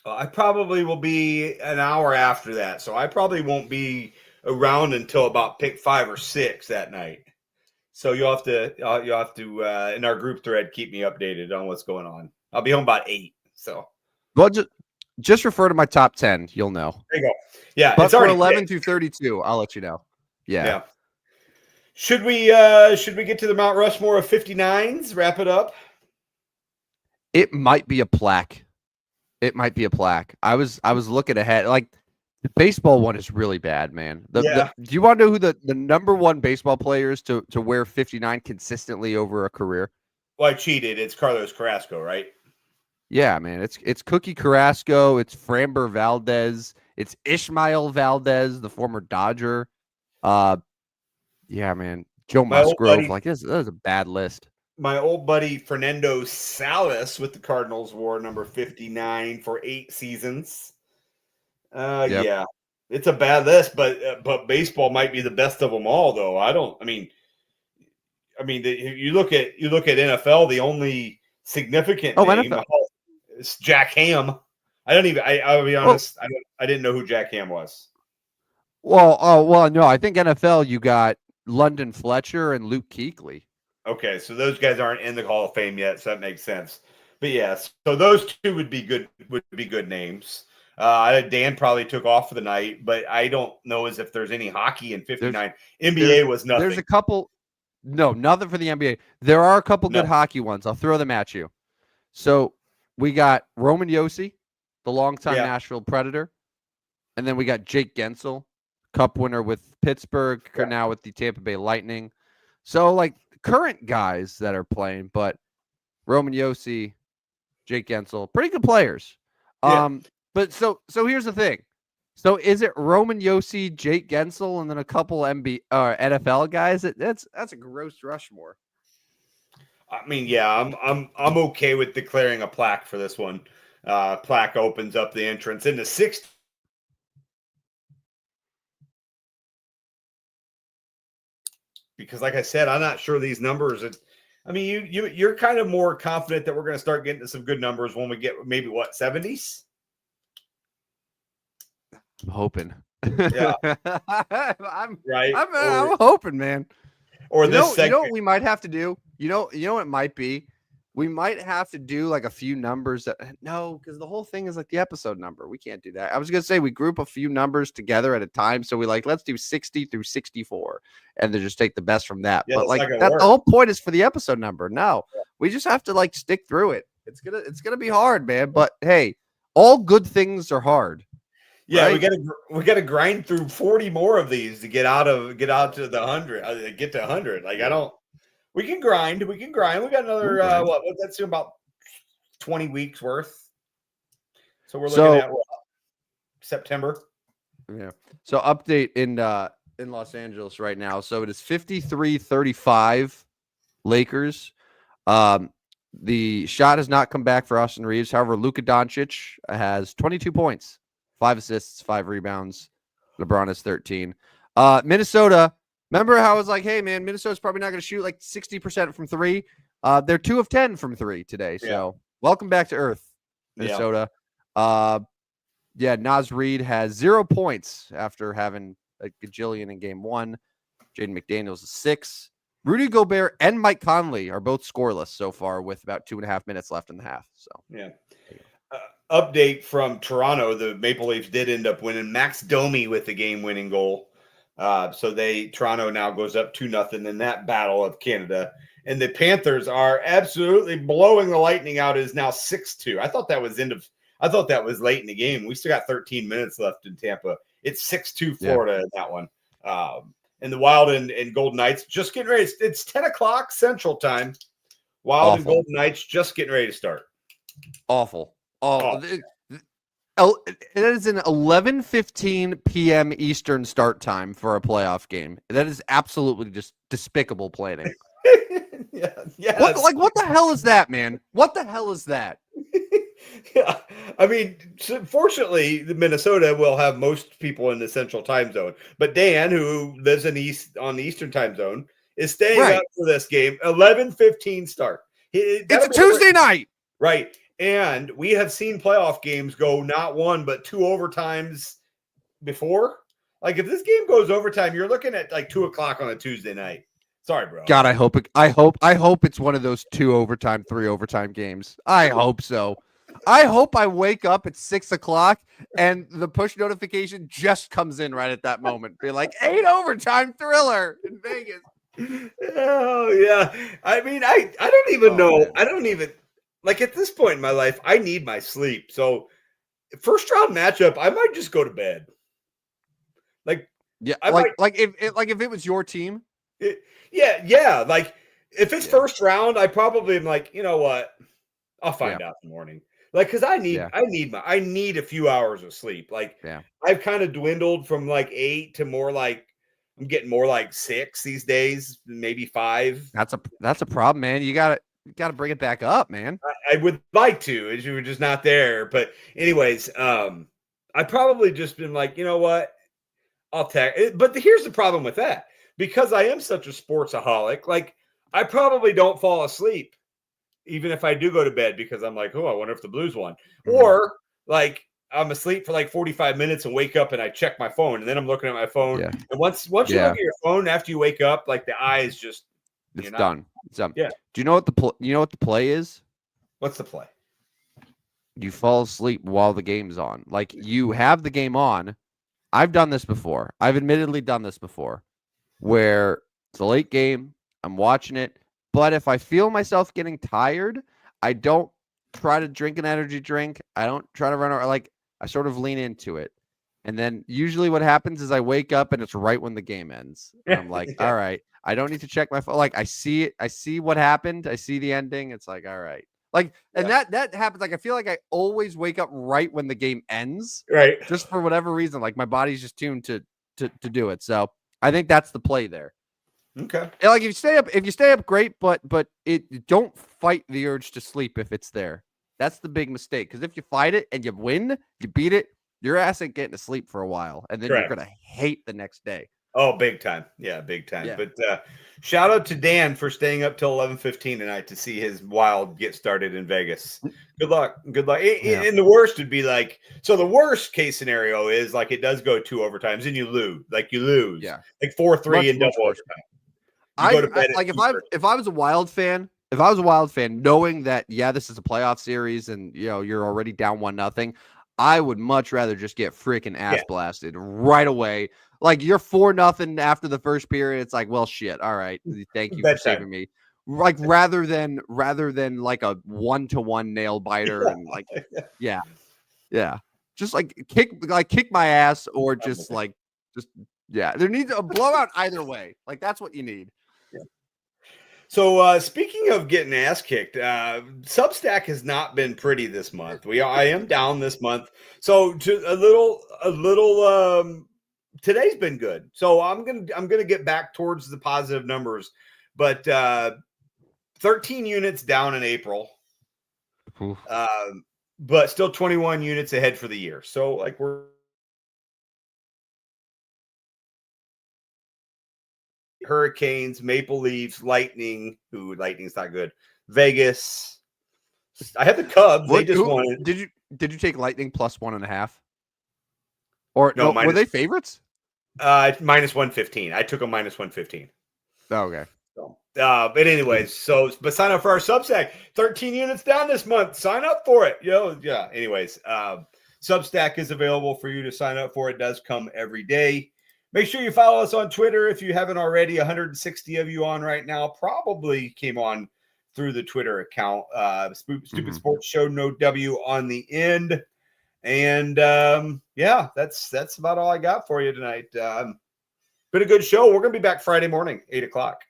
I probably will be an hour after that, so I probably won't be around until about pick 5 or 6 that night. So you'll have to in our group thread keep me updated on what's going on. I'll be home about 8. So Well, just refer to my top 10. You'll know. there you go. Yeah, But it's for already 11 picked. through 32, I'll let you know. Yeah. Yeah. Should we get to the Mount Rushmore of 59s? Wrap it up. It might be a plaque. It might be a plaque. I was looking ahead. Like the baseball one is really bad, man. Yeah. Do you want to know who the number one baseball players to wear 59 consistently over a career? Well, I cheated. It's Carlos Carrasco, right? Yeah, man. It's Cookie Carrasco. It's Framber Valdez. It's Ishmael Valdez, the former Dodger. Yeah, man. Joe My old Musgrove. buddy, Like this is a bad list. my old buddy Fernando Salas with the Cardinals wore number 59 for 8 seasons. Yep. Yeah, it's a bad list, but baseball might be the best of them all, though. You look at NFL. The only significant Oh, name NFL. is Jack Ham. I'll be honest. I didn't know who Jack Ham was. Well, no. I think NFL. You got London Fletcher and Luke Kuechly. Okay, so those guys aren't in the Hall of Fame yet, so that makes sense. But yes, so those two would be good names. Dan probably took off for the night, but I don't know as if there's any hockey in 59. NBA was nothing. There's a couple. No, nothing for the NBA. There are a couple good No. hockey ones. I'll throw them at you. So we got Roman Josi, the longtime Nashville Predator, and then we got Jake Gensel, Cup winner with Pittsburgh, now with the Tampa Bay Lightning. So like current guys that are playing, but Roman Josi, Jake Gensel, pretty good players. But so here's the thing. So is it Roman Josi, Jake Gensel, and then a couple NFL guys? That's a gross Rushmore. I mean, yeah, I'm okay with declaring a plaque for this one. Plaque opens up the entrance in the 60s. Because, like I said, I'm not sure these numbers. You're kind of more confident that we're going to start getting to some good numbers when we get maybe 70s. I'm hoping. Yeah, I'm right. I'm hoping, man. Or you this know, segment. you know what we might have to do? You know what it might be? We might have to do like a few numbers because the whole thing is like the episode number. We can't do that. I was gonna say we group a few numbers together at a time. So let's do 60 through 64 and then just take the best from that. Yeah, but like the whole point is for the episode number. No, we just have to like stick through it. It's gonna be hard, man. But hey, all good things are hard. Yeah, right? we gotta grind through 40 more of these to get out to the 100, get to 100. Like we can grind. We got another let's do about 20 weeks worth. So we're looking at September. Yeah. So update in Los Angeles right now. So it is 53-35 Lakers. The shot has not come back for Austin Reeves. However, Luka Doncic has 22 points, 5 assists, 5 rebounds. LeBron has 13. Minnesota, remember how I was like, hey, man, Minnesota's probably not going to shoot like 60% from 3. They're 2 of 10 from 3 today. So welcome back to earth, Minnesota. Naz Reid has 0 points after having a gajillion in game 1. Jaden McDaniels is 6. Rudy Gobert and Mike Conley are both scoreless so far with about 2.5 minutes left in the half. So update from Toronto: the Maple Leafs did end up winning. Max Domi with the game-winning goal. So Toronto now goes up 2-0 in that battle of Canada, and the Panthers are absolutely blowing the Lightning out. It is now 6-2. I thought that was late in the game. We still got 13 minutes left in Tampa. It's 6-2 Florida in that one. And the Wild and Golden Knights just getting ready. It's 10 o'clock Central Time. Wild and Golden Knights just getting ready to start. Awful. It is an 11:15 p.m. Eastern start time for a playoff game. That is absolutely just despicable planning. Yeah. What the hell is that, man? What the hell is that? Yeah, I mean, fortunately, Minnesota will have most people in the Central Time Zone. But Dan, who lives on the Eastern Time Zone, is staying up Right. for this game. 11:15 start. It's That'll a be over, Tuesday night. right? And we have seen playoff games go not one but two overtimes before. Like if this game goes overtime, you're looking at like 2 o'clock on a Tuesday night. Sorry, bro. God, I hope it's one of those 2 overtime, 3 overtime games. I hope so. I hope I wake up at 6 o'clock and the push notification just comes in right at that moment. Be like, 8 overtime thriller in Vegas. Oh yeah. I mean, I don't even know. Man. I don't even like at this point in my life, I need my sleep. So first round matchup, I might just go to bed. Like Yeah, I like might if it was your team. yeah. Like if it's Yeah. first round, I probably am like, you know what? I'll Yeah. find out in the morning. Like, because Yeah. I need a few hours of sleep. Like, Yeah. I've kind of dwindled from like 8 to more like I'm getting more like 6 these days, maybe 5. That's a problem, man. You gotta bring it back up, man. I would like to, as you were just not there. But anyways, I probably just been like, you know what? I'll tag. But here's the problem with that. Because I am such a sportsaholic, like I probably don't fall asleep even if I do go to bed because I'm like, oh, I wonder if the Blues won. Mhm. Or like I'm asleep for like 45 minutes and wake up and I check my phone and then I'm looking at my phone. Yeah. And once you look Yeah. at your phone after you wake up, like the eyes just It's you're not. done. It's done. Yeah. Do you know what the play is? What's the play? You fall asleep while the game's on. Like you have the game on. I've done this before. I've admittedly done this before where it's a late game. I'm watching it. But if I feel myself getting tired, I don't try to drink an energy drink. I don't try to run around. Like I sort of lean into it. And then usually what happens is I wake up and it's right when the game ends. And I'm like, Yeah. all right, I don't need to check my phone. Like I see it. I see what happened. I see the ending. It's like, all right. Like, and that happens. Like, I feel like I always wake up right when the game ends, Right. just for whatever reason. Like my body's just tuned to do it. So I think that's the play there. Okay. And like if you stay up, great, but don't fight the urge to sleep if it's there. That's the big mistake. Because if you fight it and you win, you beat it, your ass ain't getting to sleep for a while, and then Correct. you're gonna hate the next day. Oh, big time. Yeah, big time. Yeah. But shout out to Dan for staying up till 11:15 tonight to see his Wild get started in Vegas. Good luck. Good luck. Yeah. And the worst would be like, so the worst case scenario is like it does go 2 overtimes and you lose. Like you lose. Yeah. Like 4-3 in double worse. overtime. You go to bed like at if I was a Wild fan, knowing that this is a playoff series and you're already down 1-0, I would much rather just get freaking ass blasted right away. Like you're 4-0 after the first period. It's like, well, shit. All right, thank you for saving me. Like rather than like a 1-1 nail biter and like, yeah, just like kick my ass or just there needs a blowout either way. Like that's what you need. So speaking of getting ass kicked, Substack has not been pretty this month. I am down this month. So a little today's been good. So I'm gonna get back towards the positive numbers, but 13 units down in April. But still 21 units ahead for the year. So like we're Hurricanes, Maple Leafs, Lightning. Ooh, Lightning's not good. Vegas. I had the Cubs. They just won it. Did you take Lightning plus 1.5? Or no? Were they favorites? Minus 115. I took a minus 115. Oh, okay. So, but anyways, but sign up for our Substack. 13 units down this month. Sign up for it. Yeah. Anyways, Substack is available for you to sign up for. It does come every day. Make sure you follow us on Twitter if you haven't already. 160 of you on right now probably came on through the Twitter account. Stupid Sports Show, no W on the end. And that's about all I got for you tonight. Been a good show. We're going to be back Friday morning, 8 o'clock.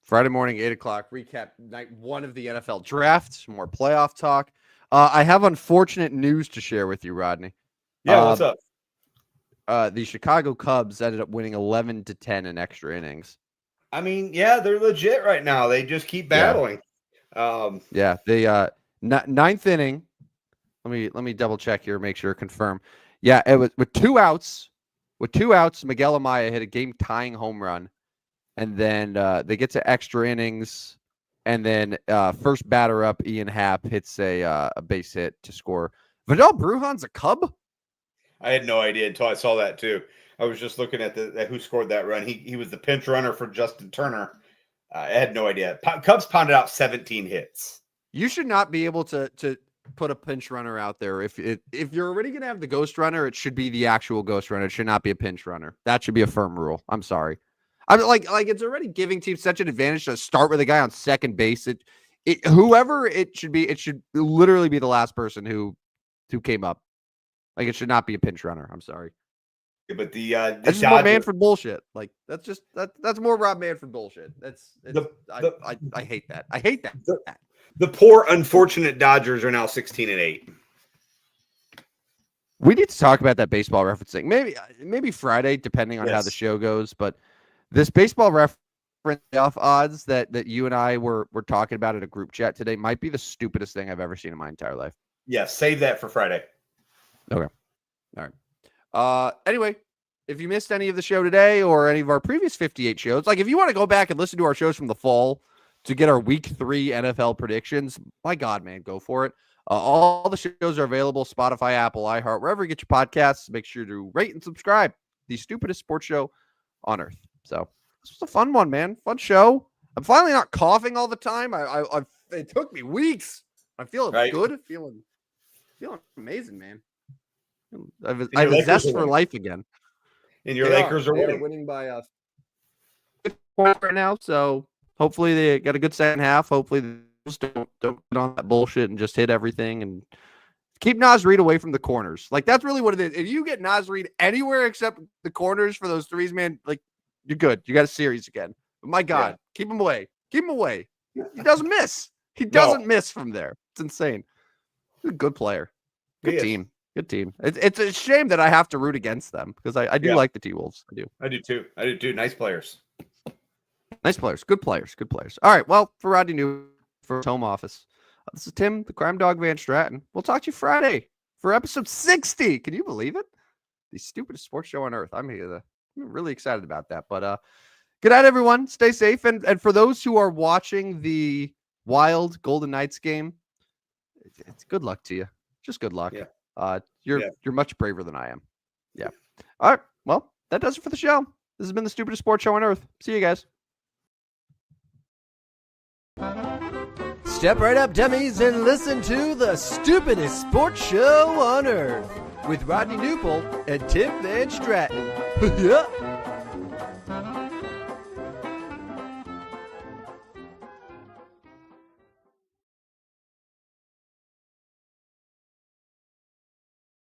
Friday morning, 8 o'clock. Recap night 1 of the NFL draft. Some more playoff talk. I have unfortunate news to share with you, Rodney. Yeah, what's up? The Chicago Cubs ended up winning 11-10 in extra innings. I mean, yeah, they're legit right now. They just keep battling. The ninth inning, Let me double check here, make sure, confirm. Yeah, it was with 2 outs. With 2 outs, Miguel Amaya hit a game-tying home run, and then they get to extra innings, and then first batter up, Ian Happ hits a base hit to score. Vidal Brujan's a Cub? I had no idea until I saw that too. I was just looking at who scored that run. He was the pinch runner for Justin Turner. I had no idea. Cubs pounded out 17 hits. You should not be able to put a pinch runner out there. If you're already going to have the ghost runner, it should be the actual ghost runner. It should not be a pinch runner. That should be a firm rule. I'm sorry. I mean, like it's already giving teams such an advantage to start with a guy on second base. Whoever it should be, it should literally be the last person who came up. Like, it should not be a pinch runner. I'm sorry. Yeah, but the that's more Manfred bullshit. Like, that's more Rob Manfred bullshit. I hate that. I hate that. The poor, unfortunate Dodgers are now 16-8. We need to talk about that baseball referencing. Maybe Friday, depending on how the show goes. But this baseball reference off odds that you and I were talking about in a group chat today might be the stupidest thing I've ever seen in my entire life. Yeah, save that for Friday. Okay. All right. Anyway, if you missed any of the show today or any of our previous 58 shows, like if you want to go back and listen to our shows from the fall to get our week 3 NFL predictions, my God, man, go for it. All the shows are available, Spotify, Apple, iHeart, wherever you get your podcasts. Make sure to rate and subscribe. The stupidest sports show on earth. So this was a fun one, man. Fun show. I'm finally not coughing all the time. It took me weeks. I'm feeling good. Feeling amazing, man. I have a zest for life again. And your Lakers are winning. They are winning by 50 points right now, so hopefully they got a good second half. Hopefully they just don't get on that bullshit and just hit everything and keep Naz Reid away from the corners. Like, that's really what it is. If you get Naz Reid anywhere except the corners for those threes, man, like, you're good. You got a series again. But my God, keep him away. Keep him away. He doesn't miss. He doesn't miss from there. It's insane. He's a good player. Good team. Good team. It's a shame that I have to root against them because I do like the T-Wolves. I do. I do too. Nice players. Nice players. Good players. Good players. All right. Well, for Rodney New, for his home office, this is Tim, the Crime Dog Van Stratton. We'll talk to you Friday for episode 60. Can you believe it? The stupidest sports show on earth. I'm really excited about that. But good night, everyone. Stay safe. And for those who are watching the Wild Golden Knights game, it's good luck to you. Just good luck. Yeah. You're much braver than I am. Yeah. All right. Well, that does it for the show. This has been the stupidest sports show on earth. See you guys. Step right up, dummies, and listen to the stupidest sports show on earth with Rodney Newbold and Tim Van Stratton. Yeah.